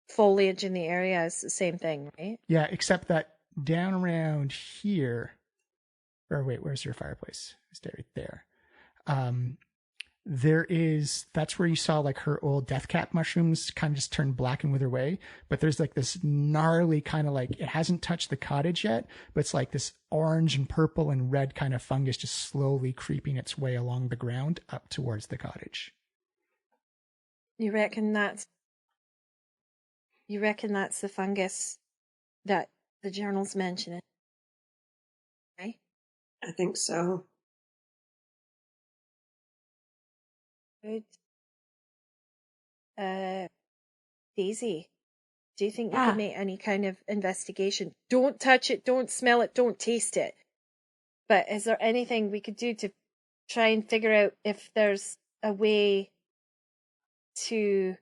foliage in the area is the same thing, right? Yeah, except that down around here, or wait, where's your fireplace? It's right there. That's where you saw her old death cap mushrooms kind of just turn black and wither away. But there's this gnarly kind of it hasn't touched the cottage yet, but it's this orange and purple and red kind of fungus just slowly creeping its way along the ground up towards the cottage. You reckon that's the fungus that the journal's mentioning? Right? I think so. Good. Daisy, do you think you could make any kind of investigation? Don't touch it, don't smell it, don't taste it. But is there anything we could do to try and figure out if there's a way to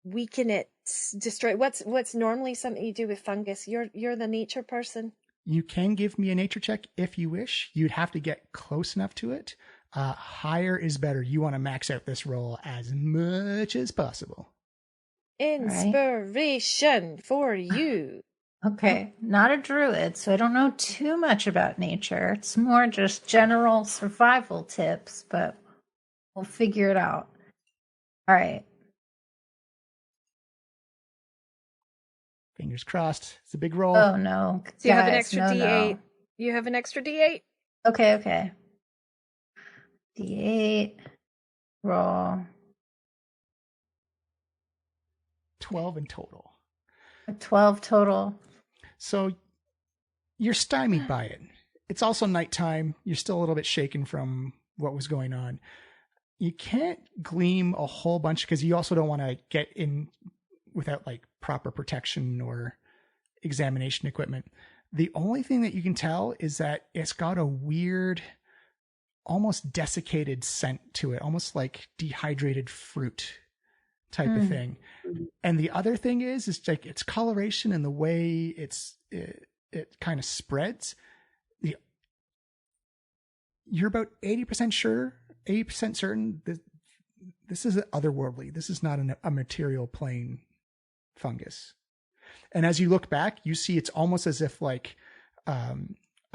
weaken it, destroy it? What's normally something you do with fungus? You're the nature person. You can give me a nature check if you wish. You'd have to get close enough to it. Higher is better. You want to max out this roll as much as possible. Inspiration for you. Okay, not a druid, so I don't know too much about nature. It's more just general survival tips, but we'll figure it out. All right. Fingers crossed. It's a big roll. Oh, no. So you have an extra D8. No. You have an extra D8? Okay. D8. Roll. 12 in total. 12 total. So you're stymied by it. It's also nighttime. You're still a little bit shaken from what was going on. You can't glean a whole bunch because you also don't want to get in without like proper protection or examination equipment. The only thing that you can tell is that it's got a weird, almost desiccated scent to it, almost like dehydrated fruit type of thing. And the other thing is like its coloration and the way it kind of spreads. You're about 80% sure, 80% certain that this is otherworldly. This is not a material plane fungus. And as you look back, you see it's almost as if like a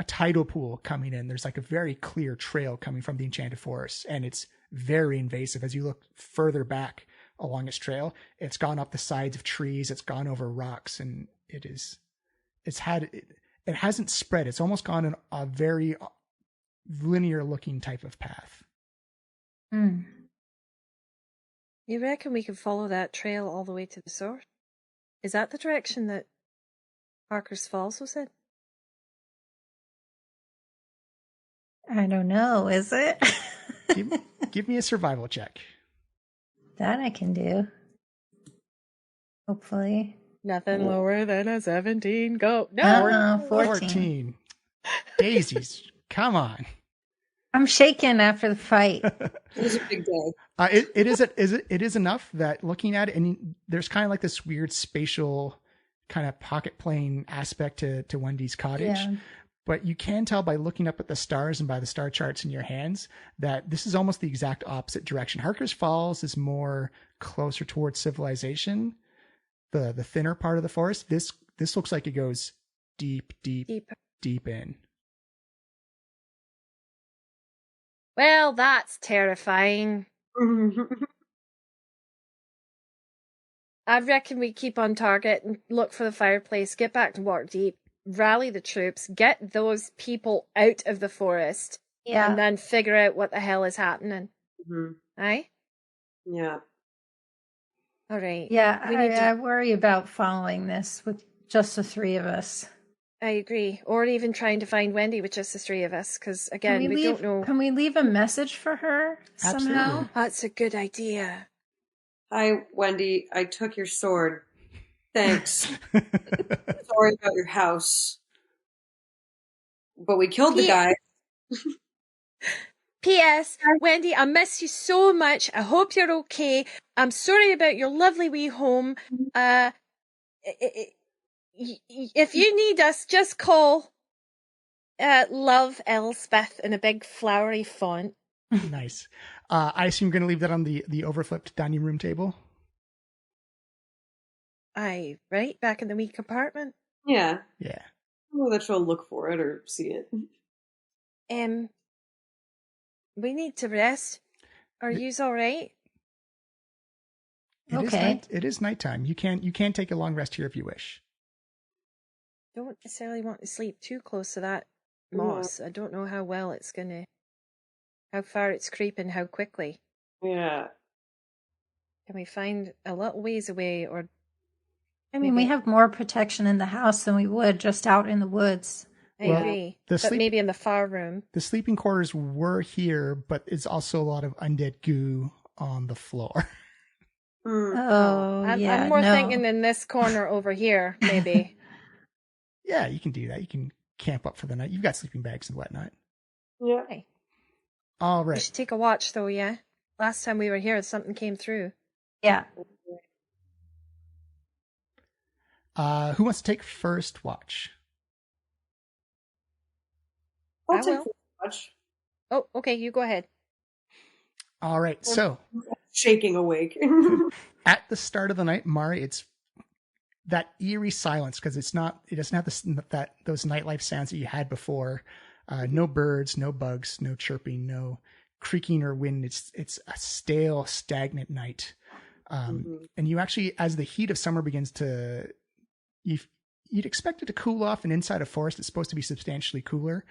tidal pool coming in. There's like a very clear trail coming from the Enchanted Forest, and it's very invasive. As you look further back along its trail, it's gone up the sides of trees, it's gone over rocks, and it hasn't spread. It's almost gone in a very linear looking type of path. You reckon we can follow that trail all the way to the source? Is that the direction that Parker's Falls was in? I don't know. Is it? give me a survival check. That I can do. Hopefully. Nothing lower than a 17. Go. No. 14. Daisies. Come on. I'm shaking after the fight. It was a big day. It is enough that looking at it, and there's kind of like this weird spatial kind of pocket plane aspect to Wendy's cottage. Yeah. But you can tell by looking up at the stars and by the star charts in your hands that this is almost the exact opposite direction. Harker's Falls is more closer towards civilization, the thinner part of the forest. This looks like it goes deep in. Well, that's terrifying. I reckon we keep on target and look for the fireplace, get back to Waterdeep, rally the troops, get those people out of the forest, and then figure out what the hell is happening. Aye? Yeah. All right. Yeah, I worry about following this with just the three of us. I agree. Or even trying to find Wendy with just the three of us, because again, we don't know. Can we leave a message for her somehow? Absolutely. That's a good idea. Hi, Wendy. I took your sword. Thanks. Sorry about your house. But we killed the guy. P.S. Wendy, I miss you so much. I hope you're okay. I'm sorry about your lovely wee home. If you need us, just call Love Elspeth in a big flowery font. Nice. I assume you're going to leave that on the overflipped dining room table? Aye, right? Back in the wee compartment? Yeah. Yeah. I don't know that she'll look for it or see it. We need to rest. Are yous all right? It is nighttime. You can take a long rest here if you wish. Don't necessarily want to sleep too close to that moss. I don't know how far it's creeping, how quickly. Yeah. Can we find a little ways away, or? I mean, we have more protection in the house than we would just out in the woods. I agree. But maybe in the far room. The sleeping quarters were here, but it's also a lot of undead goo on the floor. I'm more thinking in this corner over here, maybe. Yeah, you can do that. You can camp up for the night. You've got sleeping bags and whatnot. Yeah. Okay. All right. We should take a watch, though, yeah? Last time we were here, something came through. Yeah. Who wants to take first watch? I'll take first watch. Oh, okay, you go ahead. All right, so shaking awake. at the start of the night, Mari, that eerie silence, because it doesn't have those nightlife sounds that you had before. No birds, no bugs, no chirping, no creaking or wind. It's a stale, stagnant night. And you actually, as the heat of summer begins to, you'd expect it to cool off, and inside a forest it's supposed to be substantially cooler.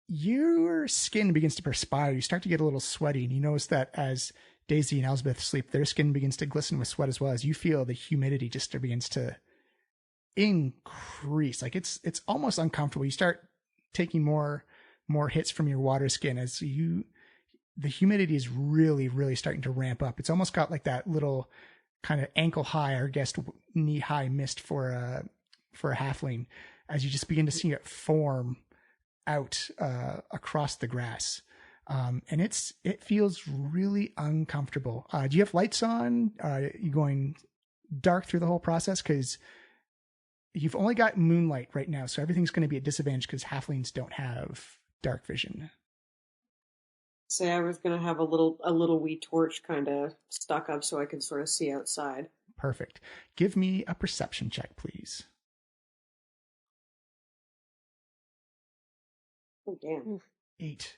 Your skin begins to perspire. You start to get a little sweaty, and you notice that as Daisy and Elspeth sleep, their skin begins to glisten with sweat as well, as you feel the humidity just begins to increase. Like it's almost uncomfortable. You start taking more hits from your water skin as the humidity is really, really starting to ramp up. It's almost got like that little kind of ankle high, or I guess knee high mist for a halfling, as you just begin to see it form out across the grass. And it feels really uncomfortable. Do you have lights on? Are you going dark through the whole process? Because you've only got moonlight right now, so everything's going to be at disadvantage because halflings don't have dark vision. Say I was going to have a little wee torch kind of stuck up so I could sort of see outside. Perfect. Give me a perception check, please. Oh, damn. 8.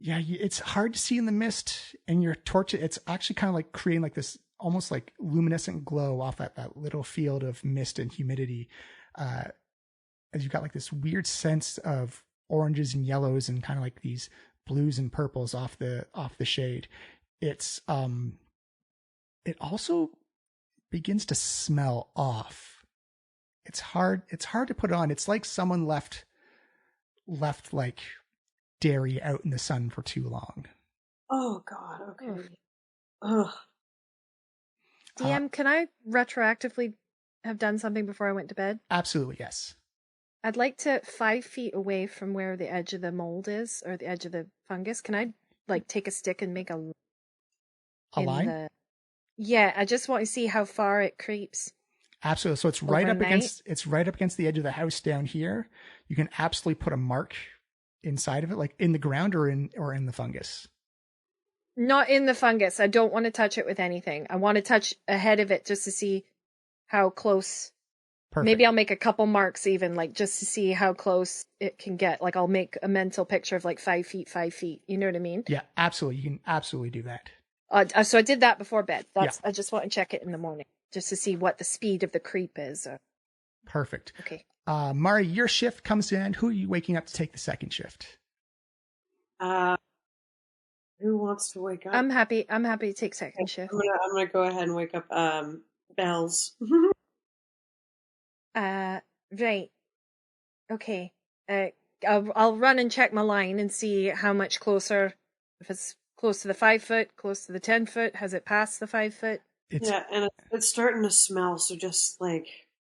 Yeah, it's hard to see in the mist, and your torch, it's actually kind of like creating like this almost like luminescent glow off that little field of mist and humidity. As you've got like this weird sense of oranges and yellows and kind of like these blues and purples off the shade. It also begins to smell off. It's hard to put on. It's like someone left like dairy out in the sun for too long. Oh God. Okay. Ugh. DM, can I retroactively have done something before I went to bed? Absolutely, yes. I'd like to 5 feet away from where the edge of the mold is, or the edge of the fungus. Can I like take a stick and make a line? Yeah, I just want to see how far it creeps. Absolutely. So it's right up against the edge of the house down here. You can absolutely put a mark inside of it, like in the ground or in the fungus. Not in the fungus. I don't want to touch it with anything. I want to touch ahead of it just to see how close. Perfect. Maybe I'll make a couple marks even, like just to see how close it can get. Like I'll make a mental picture of like 5 feet, 5 feet. You know what I mean? Yeah, absolutely. You can absolutely do that. So I did that before bed. Yeah. I just want to check it in the morning just to see what the speed of the creep is. Perfect. Okay. Mari, your shift comes to an end. Who are you waking up to take the second shift? Who wants to wake up? I'm happy to take second shift. I'm gonna go ahead and wake up Bells. Right. Okay. I'll run and check my line and see how much closer, if it's close to the 5 foot, close to the 10 foot, has it passed the 5 foot? Yeah, and it's starting to smell, so just like...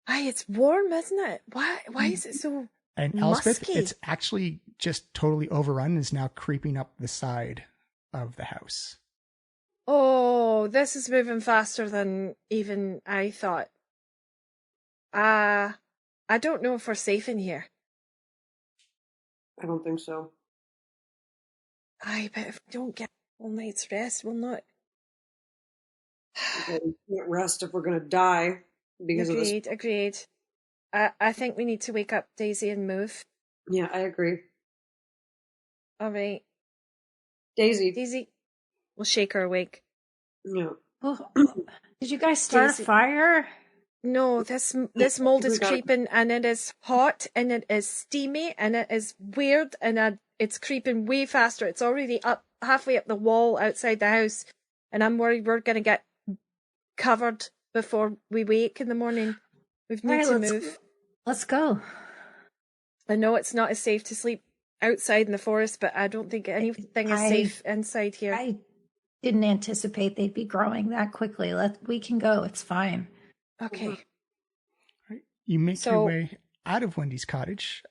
Aye, it's warm, isn't it? Why is it so And Elspeth, it's actually just totally overrun and is now creeping up the side of the house. Oh, this is moving faster than even I thought. I don't know if we're safe in here. I don't think so. Aye, but if we don't get all night's rest, we'll not... We can't rest if we're going to die because of this. Agreed. I think we need to wake up Daisy and move. Yeah, I agree. All right. Daisy. We'll shake her awake. No. Oh, did you guys start a fire? No, this mold is creeping, and it is hot, and it is steamy, and it is weird, and it's creeping way faster. It's already up halfway up the wall outside the house, and I'm worried we're going to get covered before we wake in the morning. We need to move. Let's go. I know it's not as safe to sleep outside in the forest, but I don't think anything is safe inside here. I didn't anticipate they'd be growing that quickly. We can go. It's fine. Okay. Right. You make your way out of Wendy's cottage.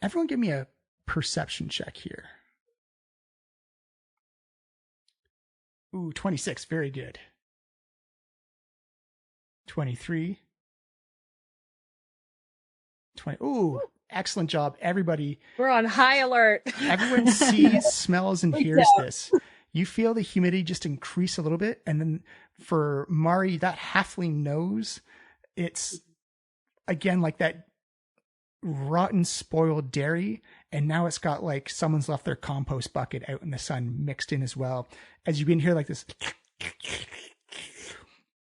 Everyone give me a perception check here. Ooh, 26. Very good. 23. 20. Ooh, excellent job. Everybody. We're on high alert. Everyone sees, smells, and hears this. You feel the humidity just increase a little bit. And then for Mari, that halfling nose, it's again like that rotten, spoiled dairy. And now it's got like someone's left their compost bucket out in the sun mixed in as well. As you can hear like this,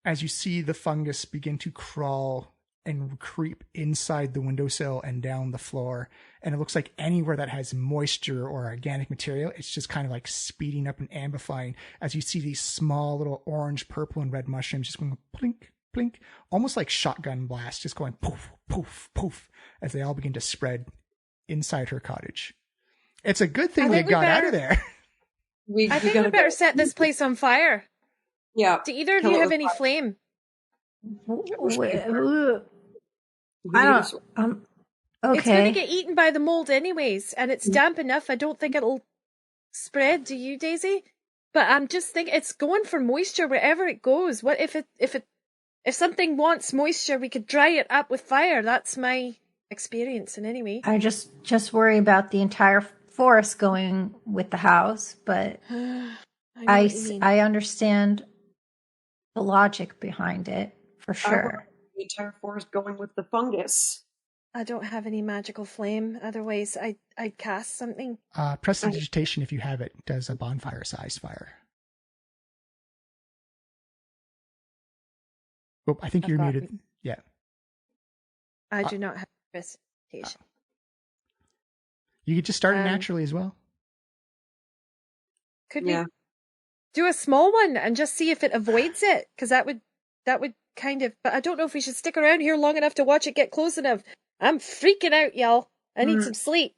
as you see the fungus begin to crawl and creep inside the windowsill and down the floor. And it looks like anywhere that has moisture or organic material, it's just kind of like speeding up and amplifying as you see these small little orange, purple, and red mushrooms just going plink, plink, almost like shotgun blasts, just going poof, poof, poof, as they all begin to spread inside her cottage. It's a good thing we got out of there. I think we better set this place on fire. Yeah. Do either of you have any flame? I don't. Okay. It's going to get eaten by the mold anyways, and it's damp enough. I don't think it'll spread. Do you, Daisy? But I'm just thinking it's going for moisture wherever it goes. What if something wants moisture, we could dry it up with fire. That's my experience in any way. I just worry about the entire forest going with the house, but I understand the logic behind it for sure. The entire forest going with the fungus. I don't have any magical flame. Otherwise, I'd cast something. Prestidigitation, if you have it, does a bonfire-sized fire. Oh, I think you're muted. Yeah. I do not have prestidigitation. You could just start it naturally as well. Could we do a small one and just see if it avoids it? Because that would kind of. But I don't know if we should stick around here long enough to watch it get close enough. I'm freaking out, y'all. I need some sleep.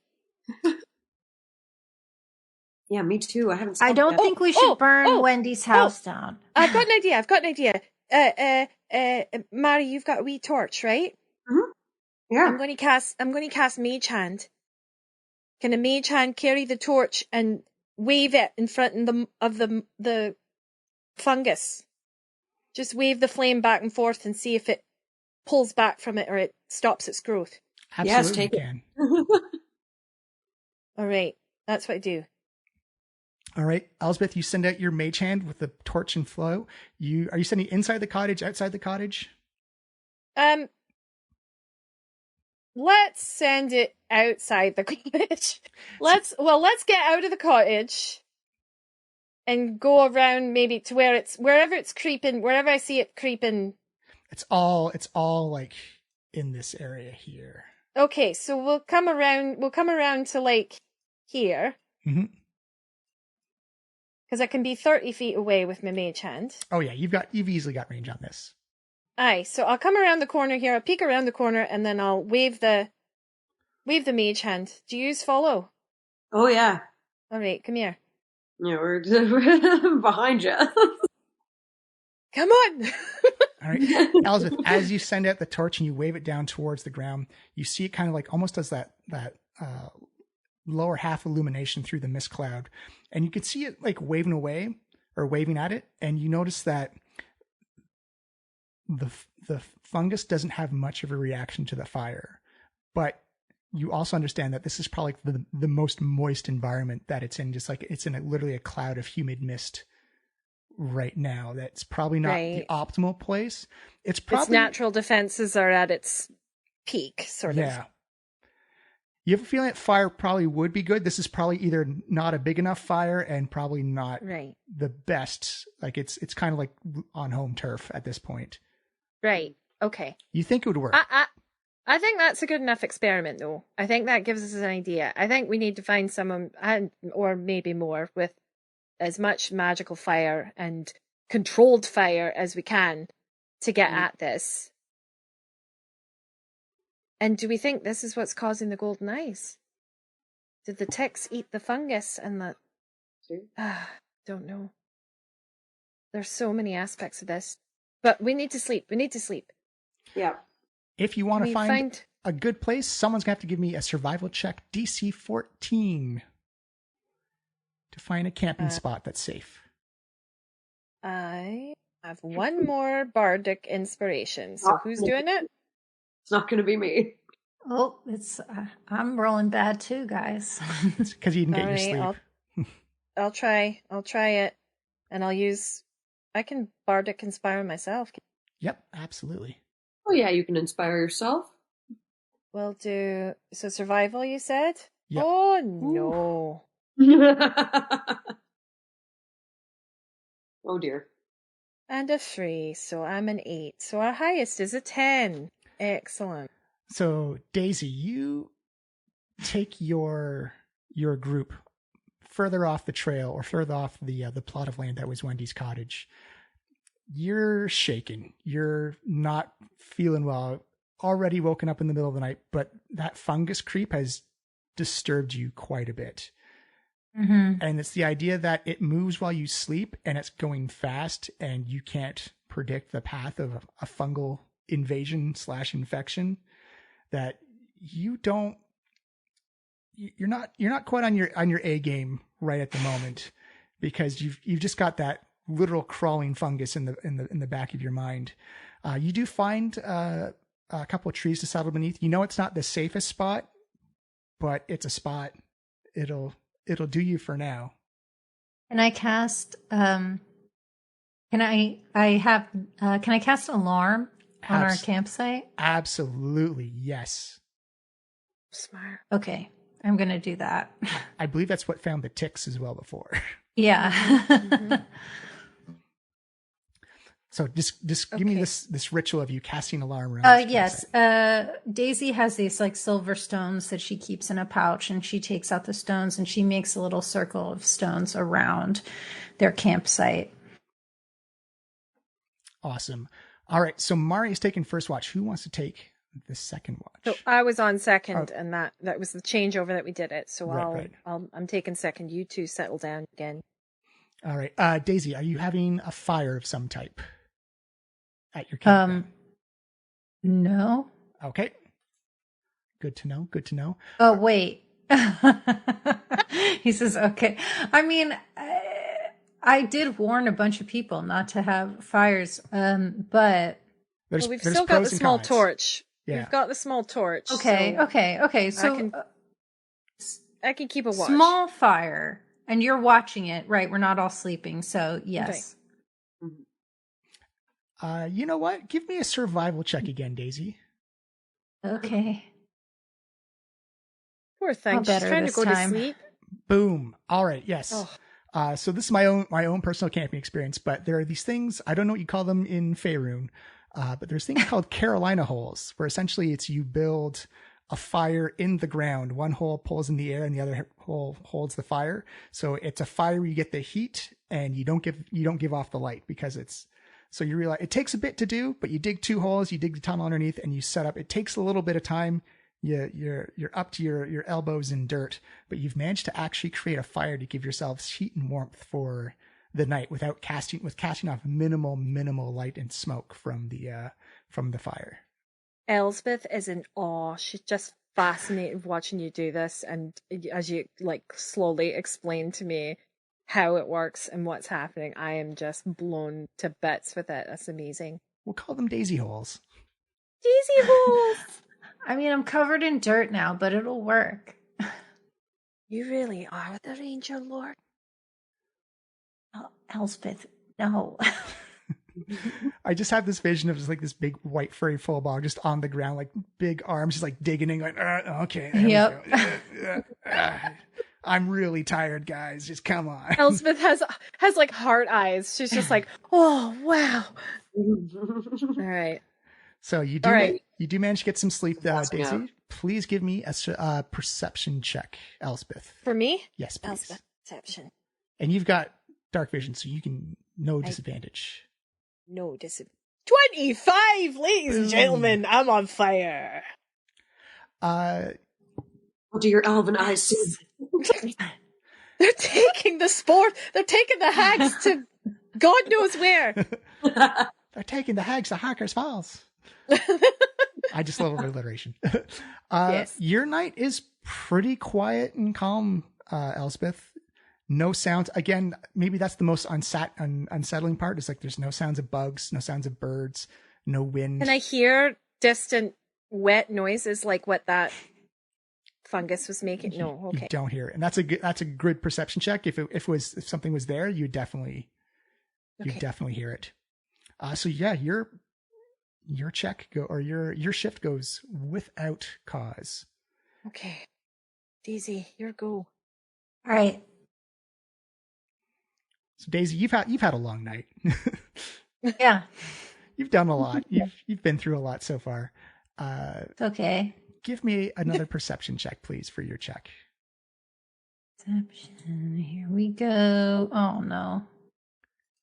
Yeah, me too. I don't think we should burn Wendy's house down. I've got an idea. Mari, you've got a wee torch, right? Mm-hmm. Yeah. I'm going to cast Mage Hand. Can a Mage Hand carry the torch and wave it in front of the fungus? Just wave the flame back and forth and see if it pulls back from it or it stops its growth. Absolutely, yes, take can. All right, that's what I do. All right, Elspeth, you send out your mage hand with the torch and flow. Are you sending inside the cottage, outside the cottage? Let's send it outside the cottage. Let's get out of the cottage and go around maybe to wherever it's creeping, wherever I see it creeping. It's all like in this area here. Okay, so we'll come around to like here. Mm-hmm. Because I can be 30 feet away with my mage hand. Oh yeah, you've easily got range on this. Aye, so I'll come around the corner here, I'll peek around the corner, and then I'll wave the mage hand. Do you follow? Oh yeah. Alright, come here. Yeah, we're behind you. Come on! All right, Elspeth, as you send out the torch and you wave it down towards the ground, you see it kind of like almost does that lower half illumination through the mist cloud, and you can see it like waving away or waving at it, and you notice that the fungus doesn't have much of a reaction to the fire, but you also understand that this is probably the most moist environment that it's in, just like it's in literally a cloud of humid mist right now. That's probably not the optimal place. It's probably its natural defenses are at its peak, sort of. Yeah. You have a feeling that fire probably would be good. This is probably either not a big enough fire and probably not the best. Like it's kind of like on home turf at this point. Right. Okay. You think it would work? I think that's a good enough experiment, though. I think that gives us an idea. I think we need to find someone, or maybe more, with as much magical fire and controlled fire as we can to get at this. And do we think this is what's causing the golden eyes? Did the ticks eat the fungus and the... don't know. There's so many aspects of this. But we need to sleep. Yeah. If you want to find a good place, someone's going to have to give me a survival check, DC 14, to find a camping spot that's safe. I have one more bardic inspiration. So who's doing it? It's not going to be me. Oh, I'm rolling bad too, guys. It's because you didn't get your sleep. I'll try it, and I can bardic inspire myself. Yep, absolutely. Oh yeah, you can inspire yourself. We'll do survival. You said. Yep. Oh no. Oh dear. And a 3, so I'm an 8. So our highest is a 10. Excellent. So Daisy, you take your group further off the trail, or further off the plot of land that was Wendy's cottage. You're shaken. You're not feeling well. Already woken up in the middle of the night, but that fungus creep has disturbed you quite a bit. Mm-hmm. And it's the idea that it moves while you sleep, and it's going fast, and you can't predict the path of a fungal invasion / infection. That you're not quite on your A game right at the moment, because you've just got that literal crawling fungus in the back of your mind. You do find a couple of trees to settle beneath. You know it's not the safest spot, but it's a spot. It'll do you for now. Can I cast? Can I cast alarm on our campsite? Absolutely, yes. Smart. Okay, I'm gonna do that. I believe that's what found the ticks as well before. Yeah. Mm-hmm. So just give me this ritual of you casting alarm around. Yes. Daisy has these like silver stones that she keeps in a pouch, and she takes out the stones and she makes a little circle of stones around their campsite. Awesome. All right. So Mari's taking first watch. Who wants to take the second watch? So I was on second, and that was the changeover that we did it. So Right. I'm taking second. You two settle down again. All right. Daisy, are you having a fire of some type at your campground? No. Okay. Good to know. Oh, wait. He says, okay. I mean, I did warn a bunch of people not to have fires, but... we've still got the small torch. Yeah. We've got the small torch. Okay. So I can keep a watch. Small fire, and you're watching it, right? We're not all sleeping, so yes. Okay. You know what? Give me a survival check again, Daisy. Okay. Poor thing. She's trying to go to sleep. Boom. All right. Yes. Oh. So this is my own personal camping experience, but there are these things, I don't know what you call them in Faerun, but there's things called Carolina holes, where essentially it's you build a fire in the ground. One hole pulls in the air and the other hole holds the fire. So it's a fire where you get the heat and you don't give off the light, because so you realize it takes a bit to do, but you dig 2 holes, you dig the tunnel underneath, and you set up. It takes a little bit of time. You're up to your elbows in dirt, but you've managed to actually create a fire to give yourselves heat and warmth for the night without casting off minimal light and smoke from the fire. Elspeth is in awe. She's just fascinated watching you do this, and as you like slowly explain to me how it works and what's happening, I am just blown to bits with it. That's amazing. We'll call them daisy holes. Daisy holes! I mean, I'm covered in dirt now, but it'll work. You really are the Ranger Lord. Oh, Elspeth, no. I just have this vision of just like this big white furry full bog just on the ground, like big arms, just like digging in, going, okay. Yep. I'm really tired, guys. Just come on. Elspeth has like heart eyes. She's just like, oh wow. All right. So you do manage to get some sleep, Daisy. Out. Please give me a perception check, Elspeth. For me? Yes, please. Elspeth, perception. And you've got dark vision, so you can no disadvantage. No disadvantage. 25, ladies and gentlemen. I'm on fire. What do your elven eyes see? They're taking the sport. They're taking the hags to God knows where. They're taking the hags to Harker's Falls. I just love alliteration. Yes. Your night is pretty quiet and calm, Elspeth. No sounds. Again, maybe that's the most unsettling part. Is like there's no sounds of bugs, no sounds of birds, no wind. Can I hear distant wet noises like what that Fungus was making. No, okay. You don't hear it, and that's a good perception check. If something was there, you definitely hear it. So yeah, your shift goes without cause. Okay, Daisy, your go. All right. So Daisy, you've had a long night. Yeah. You've done a lot. You've been through a lot so far. It's okay. Give me another perception check, please, for your check. Perception. Here we go. Oh no.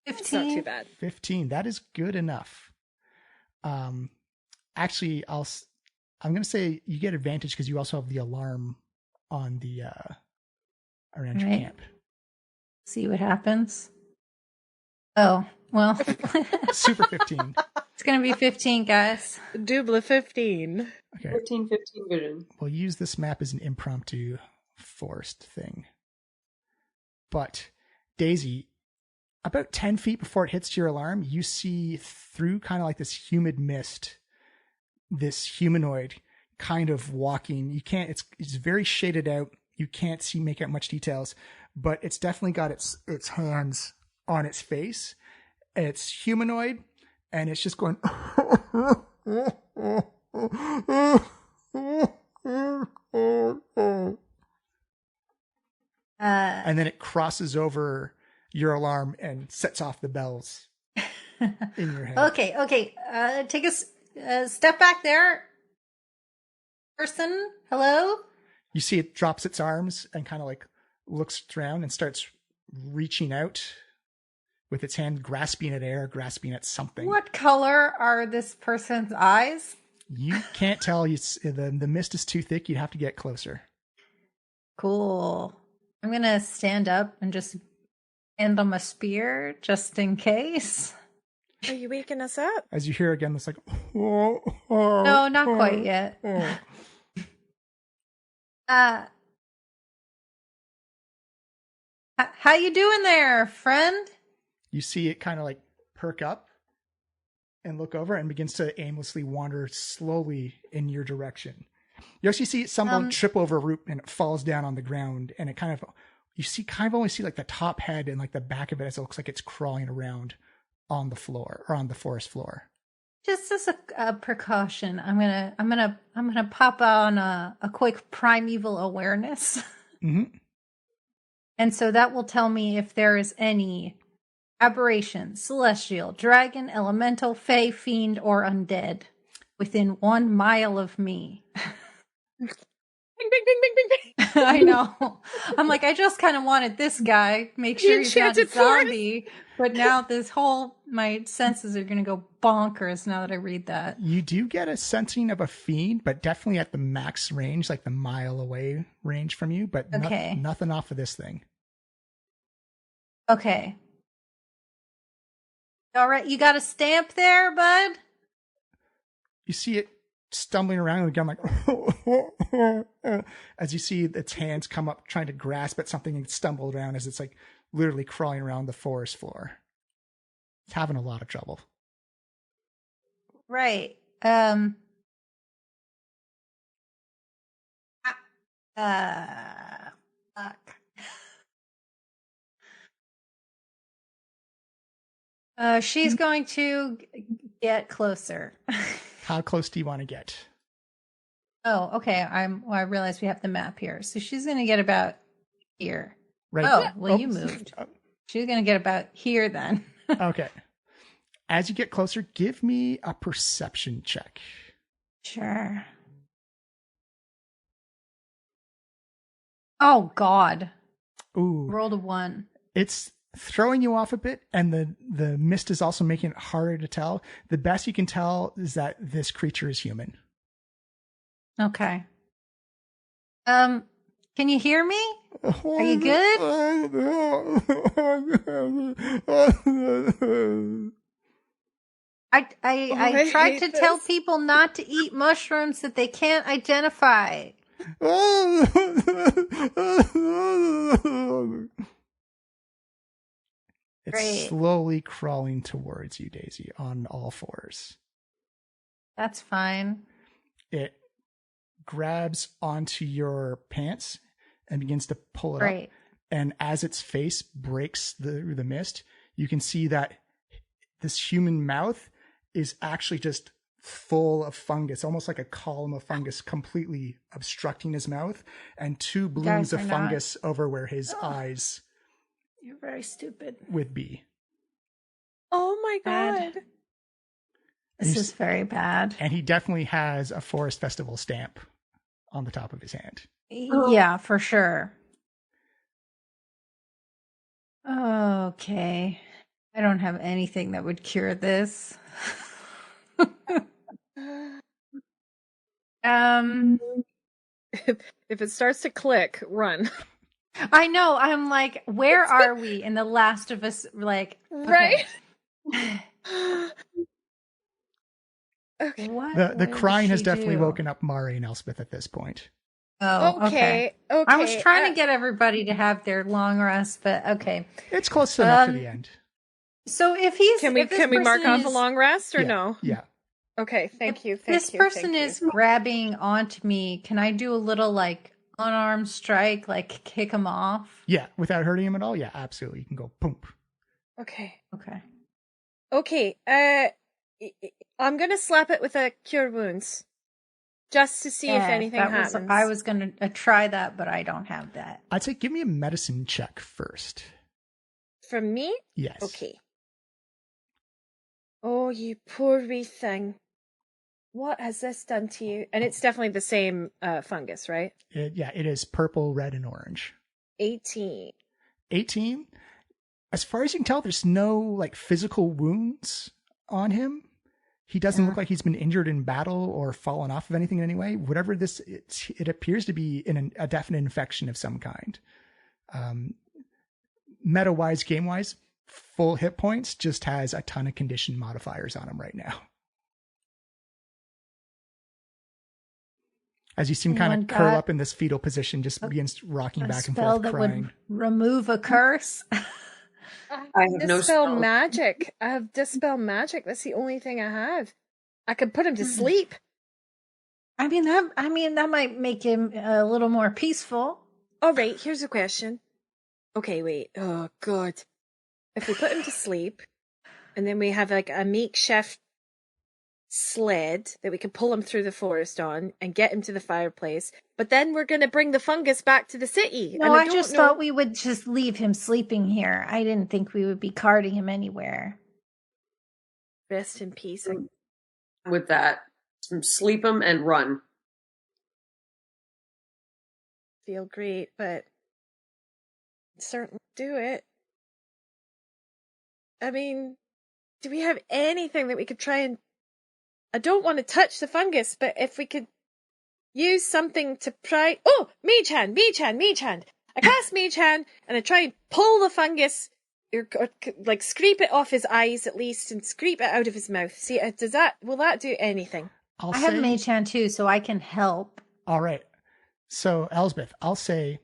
15. It's not too bad. 15. That is good enough. Actually, I'm going to say you get advantage because you also have the alarm on the around your camp. See what happens. Oh, well. Super 15. It's going to be 15, guys. Double 15. Okay. 15 vision. We'll use this map as an impromptu forest thing. But Daisy, about 10 feet before it hits your alarm, you see through kind of like this humid mist, this humanoid kind of walking. You can't, it's very shaded out. You can't make out much details, but it's definitely got its hands on its face. It's humanoid, and it's just going. And then it crosses over your alarm and sets off the bells in your head. Okay. Take a step back there. Person, hello? You see it drops its arms and kind of like looks around and starts reaching out with its hand, grasping at air, grasping at something. What color are this person's eyes? You can't tell. The mist is too thick. You'd have to get closer. Cool. I'm going to stand up and just hand them a spear just in case. Are you waking us up? As you hear again, it's like... No, not quite yet. How you doing there, friend? You see it kind of like perk up and look over and begins to aimlessly wander slowly in your direction. You actually see someone trip over a root and it falls down on the ground, and it kind of only see like the top head and like the back of it as it looks like it's crawling around on the floor or on the forest floor. Just as a precaution, I'm gonna pop on a quick primeval awareness. Mm-hmm. And so that will tell me if there is any aberration, celestial, dragon, elemental, fey, fiend, or undead within 1 mile of me. Bing, bing, bing, bing, bing, bing. I know. I'm like, I just kind of wanted this guy. Make sure he's not a zombie. But now my senses are going to go bonkers now that I read that. You do get a sensing of a fiend, but definitely at the max range, like the mile away range from you, but nothing off of this thing. Okay. All right, you got a stamp there, bud? You see it stumbling around and again, like, as you see its hands come up trying to grasp at something and stumble around as it's like literally crawling around the forest floor. It's having a lot of trouble. Right. Fuck. She's going to get closer. How close do you want to get? Oh, okay. I realize we have the map here. So she's going to get about here. Right. Oh, well, you moved. She's going to get about here then. Okay. As you get closer, give me a perception check. Sure. Oh, God. Ooh. Rolled a 1. It's throwing you off a bit, and the mist is also making it harder to tell. The best you can tell is that this creature is human. Okay. Can you hear me? Are you good? I tried to tell people not to eat mushrooms that they can't identify. It's Great. slowly crawling towards you, Daisy, on all fours. That's fine. It grabs onto your pants and begins to pull it up. And as its face breaks the mist, you can see that this human mouth is actually just full of fungus, almost like a column of fungus completely obstructing his mouth, and 2 blooms of fungus over where his eyes. You're very stupid. Would be. Oh my God. This is very bad. And he definitely has a Forest Festival stamp on the top of his hand. Yeah, for sure. Okay. I don't have anything that would cure this. If it starts to click, run. I know. I'm like, where are we in The Last of Us? Like, right? Okay. The crying has definitely woken up Mari and Elspeth at this point. Oh, okay. I was trying to get everybody to have their long rest, but okay. It's close enough to the end. So if he's can we mark off a long rest or no? Yeah. Okay. Thank you. This person is grabbing onto me. Can I do a little like unarmed strike, like kick him off? Yeah, without hurting him at all. Yeah, absolutely. You can go boom. Okay. Okay. I'm gonna slap it with a cure wounds, just to see if anything happens. I was gonna try that, but I don't have that. I'd say give me a medicine check first. From me? Yes. Okay. Oh, you poor wee thing. What has this done to you? And it's definitely the same fungus, right? It is purple, red, and orange. 18. 18? As far as you can tell, there's no like physical wounds on him. He doesn't look like he's been injured in battle or fallen off of anything in any way. Whatever this, it appears to be a definite infection of some kind. Meta-wise, game-wise, full hit points, just has a ton of condition modifiers on him right now. As you see him kind of curl up in this fetal position, just begins rocking back and forth, that crying. Would remove a curse. I have no spell. Magic. I have dispel magic. That's the only thing I have. I could put him to sleep. I mean that might make him a little more peaceful. All right, here's a question. Okay, wait. Oh God. If we put him to sleep, and then we have like a makeshift sled that we can pull him through the forest on and get him to the fireplace, but then we're going to bring the fungus back to the city. No, I just thought we would just leave him sleeping here. I didn't think we would be carting him anywhere. Rest in peace. With that, sleep him and run. Feel great, but certainly do it. I mean, do we have anything that we could try and... I don't want to touch the fungus, but if we could use something to pry... Oh! Mage hand! I cast Mage hand, and I try and pull the fungus, or like scrape it off his eyes at least, and scrape it out of his mouth. See, will that do anything? I have Mage hand too, so I can help. All right. So, Elsbeth, I'll say...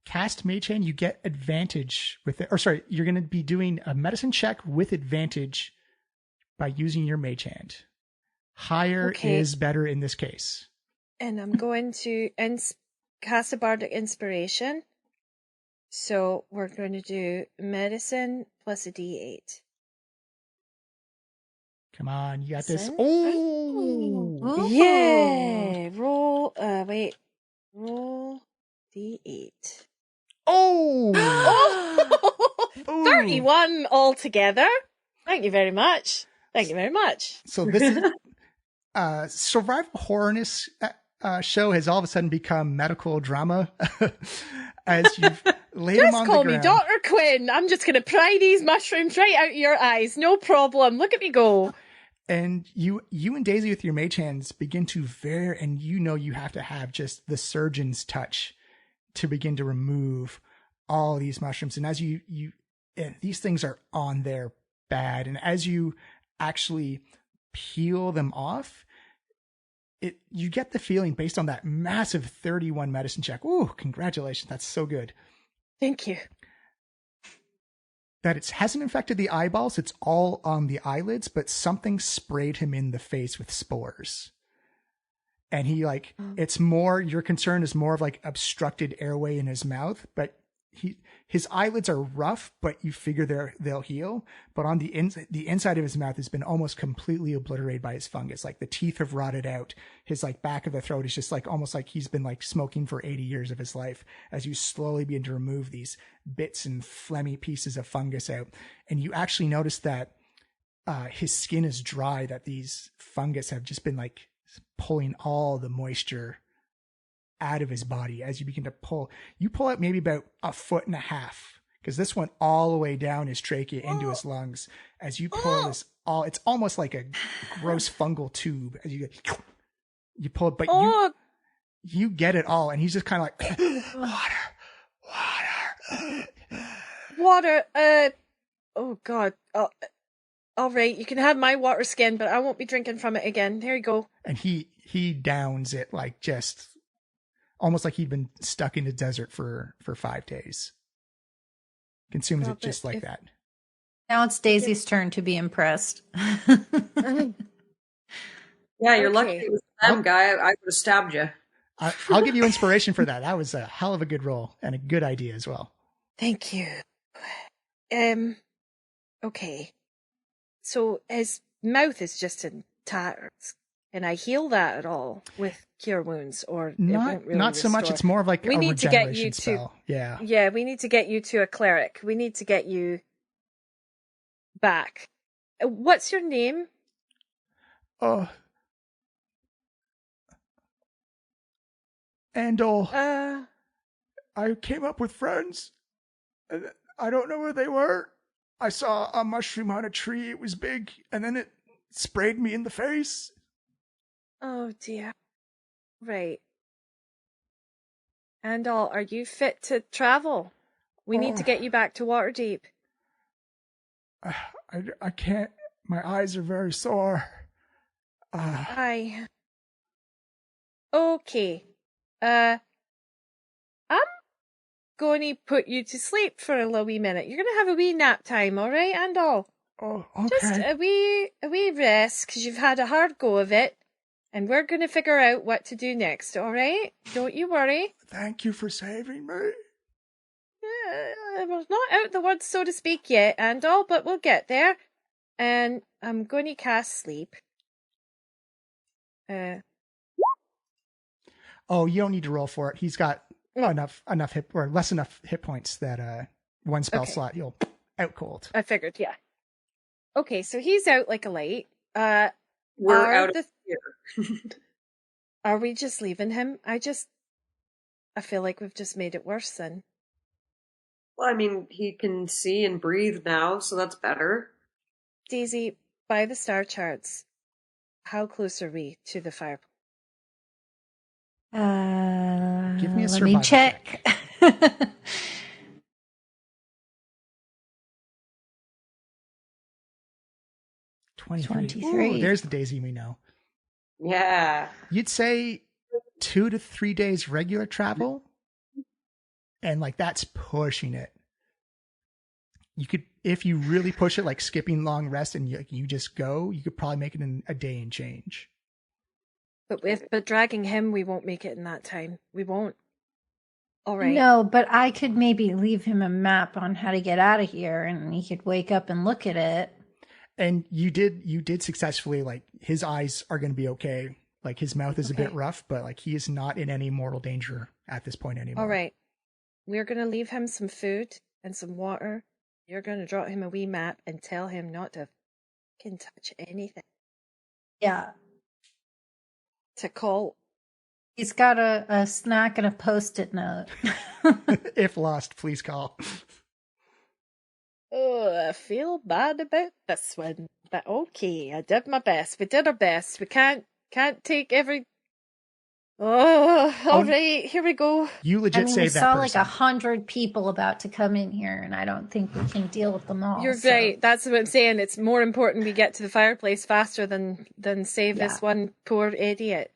Cast Mage Hand, you get advantage with it. Or sorry, you're going to be doing a medicine check with advantage by using your Mage Hand. Higher is better in this case. And I'm going to cast a Bardic Inspiration. So we're going to do medicine plus a D8. Come on, you got this. Oh! Yeah! Roll D8. Oh! 31 altogether. Thank you very much. So this is survival horrorness show has all of a sudden become medical drama as you've laid them on the ground. Just call me Dr. Quinn. I'm just going to pry these mushrooms right out of your eyes. No problem. Look at me go. And you and Daisy with your mage hands begin to and you have to have just the surgeon's touch to begin to remove all these mushrooms. And as these things are on there bad. And as you actually peel them off, you get the feeling based on that massive 31 medicine check. Ooh, congratulations. That's so good. Thank you. That it hasn't infected the eyeballs. It's all on the eyelids, but something sprayed him in the face with spores. And he like, it's more, your concern is more of like obstructed airway in his mouth, but his eyelids are rough, but you figure they'll heal. But on the inside of his mouth has been almost completely obliterated by his fungus. Like the teeth have rotted out. His like back of the throat is just like almost like he's been like smoking for 80 years of his life, as you slowly begin to remove these bits and phlegmy pieces of fungus out. And you actually notice that his skin is dry, that these fungus have just been like pulling all the moisture out of his body. As you begin to pull out maybe about 1.5 feet, because this went all the way down his trachea into his lungs. As you pull this it's almost like a gross fungal tube. As you pull it, but you get it all, and he's just kind of like water. Oh God. All right, you can have my water skin, but I won't be drinking from it again. Here you go. And he downs it like just almost like he'd been stuck in the desert for 5 days. Consumes it just like that. Now it's Daisy's turn to be impressed. Yeah, you're lucky it was them, guy. I would have stabbed you. I'll give you inspiration for that. That was a hell of a good roll and a good idea as well. Thank you. Okay. So his mouth is just in tatters. Can I heal that at all with cure wounds, or not so much? It's more of like we need to get you spell. Yeah, we need to get you to a cleric. We need to get you back. What's your name? Andal. I came up with friends. I don't know where they were. I saw a mushroom on a tree. It was big, and then it sprayed me in the face. Oh dear. Right. Andal, are you fit to travel? We need to get you back to Waterdeep. I can't. My eyes are very sore. Okay. I'm going to put you to sleep for a little wee minute. You're going to have a wee nap time, all right, Andal? Oh, okay. Just a wee rest, because you've had a hard go of it. And we're going to figure out what to do next, all right? Don't you worry. Thank you for saving me. We're not out the woods, so to speak, yet, Andal, but we'll get there. And I'm going to cast sleep. You don't need to roll for it. He's got enough less enough hit points that one spell slot you'll out cold. I figured, yeah. Okay, so he's out like a light. We're out of here. Are we just leaving him? I feel like we've just made it worse then. Well, I mean, he can see and breathe now, so that's better. Daisy, by the star charts, how close are we to the fireplace? Give me a let me check. 23. Ooh, there's the Daisy we know. Yeah. You'd say 2 to 3 days regular travel, and like that's pushing it. You could, if you really push it, like skipping long rest and you just go, you could probably make it in a day and change. But dragging him, we won't make it in that time. We won't. All right. No, but I could maybe leave him a map on how to get out of here, and he could wake up and look at it. And you did successfully, like his eyes are going to be okay. Like his mouth is a bit rough, but like he is not in any mortal danger at this point anymore. All right. We're going to leave him some food and some water. You're going to draw him a wee map and tell him not to fucking touch anything. Yeah. To call. He's got a snack and a Post-it note. If lost, please call. Oh, I feel bad about this one. But okay, I did my best. We did our best. We can't take every... Oh, all right, here we go. You legit saved that person. We saw like 100 people about to come in here, and I don't think we can deal with them all. You're right. That's what I'm saying. It's more important we get to the fireplace faster than save this one poor idiot.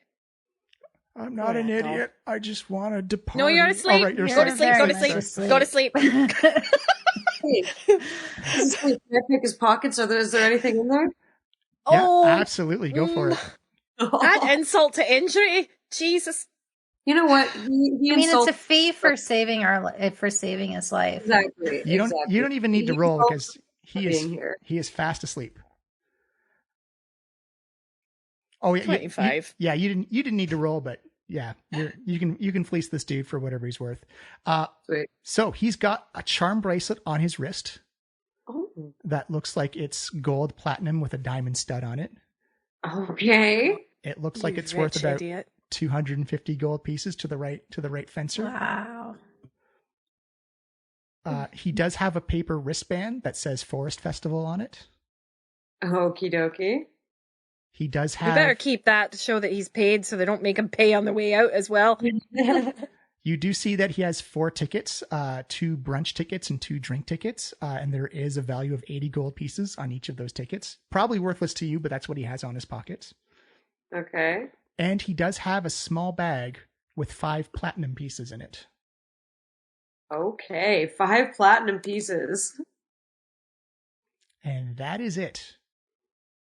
I'm not an idiot. I just want to depart. No, you're asleep. Right, go to sleep. Go to sleep. Go to sleep. Hey, can I pick his pockets? Is there anything in there? Yeah, absolutely. Go for it. Add insult to injury. Jesus. You know what? It's a fee for saving his life. Exactly. You don't even need to roll because he is fast asleep. Oh yeah, 25. You didn't need to roll, but yeah, you can fleece this dude for whatever he's worth. Sweet. So he's got a charm bracelet on his wrist. Oh. That looks like it's gold platinum with a diamond stud on it. Okay. It looks like it's worth about 250 gold pieces to the right fencer. Wow. He does have a paper wristband that says Forest Festival on it. Okie dokie. He does have... You better keep that to show that he's paid so they don't make him pay on the way out as well. You do see that he has 4 tickets, 2 brunch tickets and 2 drink tickets, and there is a value of 80 gold pieces on each of those tickets. Probably worthless to you, but that's what he has on his pockets. Okay. And he does have a small bag with 5 platinum pieces in it. Okay, 5 platinum pieces. And that is it.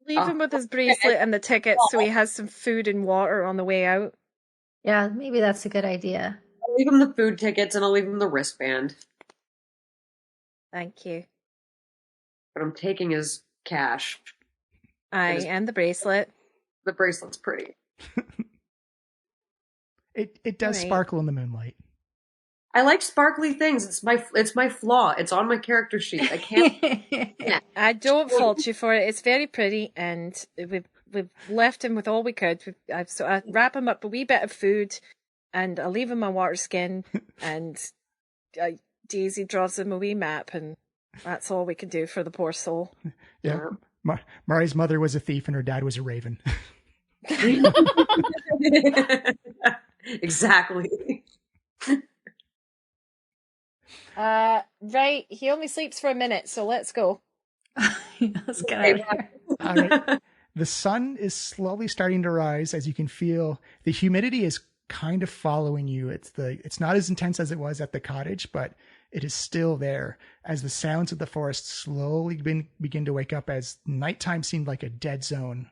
Leave him with his bracelet and the tickets so he has some food and water on the way out. Yeah, maybe that's a good idea. I'll leave him the food tickets and I'll leave him the wristband. Thank you. But I'm taking his cash. And the bracelet. The bracelet's pretty. It does sparkle in the moonlight. I like sparkly things. It's my flaw. It's on my character sheet. I can't. Yeah. I don't fault you for it. It's very pretty, and we've left him with all we could. So I wrap him up a wee bit of food, and I leave him my water skin, and Daisy draws him a wee map, and that's all we can do for the poor soul. Yeah, Mari's mother was a thief, and her dad was a raven. Exactly. Right, he only sleeps for a minute, so let's go. Let's get out of here. All right. The sun is slowly starting to rise. As you can feel, the humidity is kind of following you. It's not as intense as it was at the cottage, but it is still there as the sounds of the forest slowly begin to wake up, as nighttime seemed like a dead zone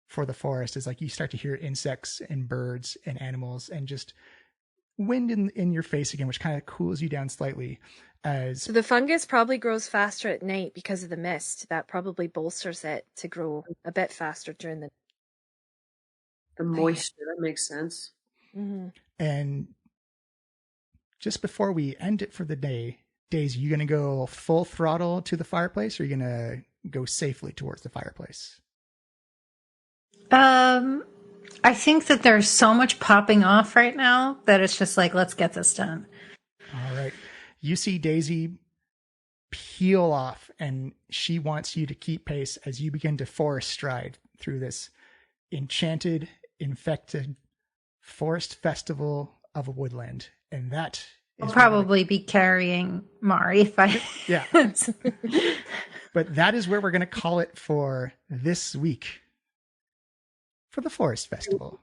for the forest. It's like you start to hear insects and birds and animals and just wind in your face again, which kind of cools you down slightly. So the fungus probably grows faster at night because of the mist. That probably bolsters it to grow a bit faster during the moisture. That makes sense. Mm-hmm. And just before we end it for the day, Daisy, you going to go full throttle to the fireplace, or are you going to go safely towards the fireplace? I think that there's so much popping off right now that it's just like, let's get this done. All right. You see Daisy peel off, and she wants you to keep pace as you begin to forest stride through this enchanted, infected forest festival of a woodland. And that is... I'll probably be carrying Mari if I... Yeah. But that is where we're going to call it for this week for the Forest Festival.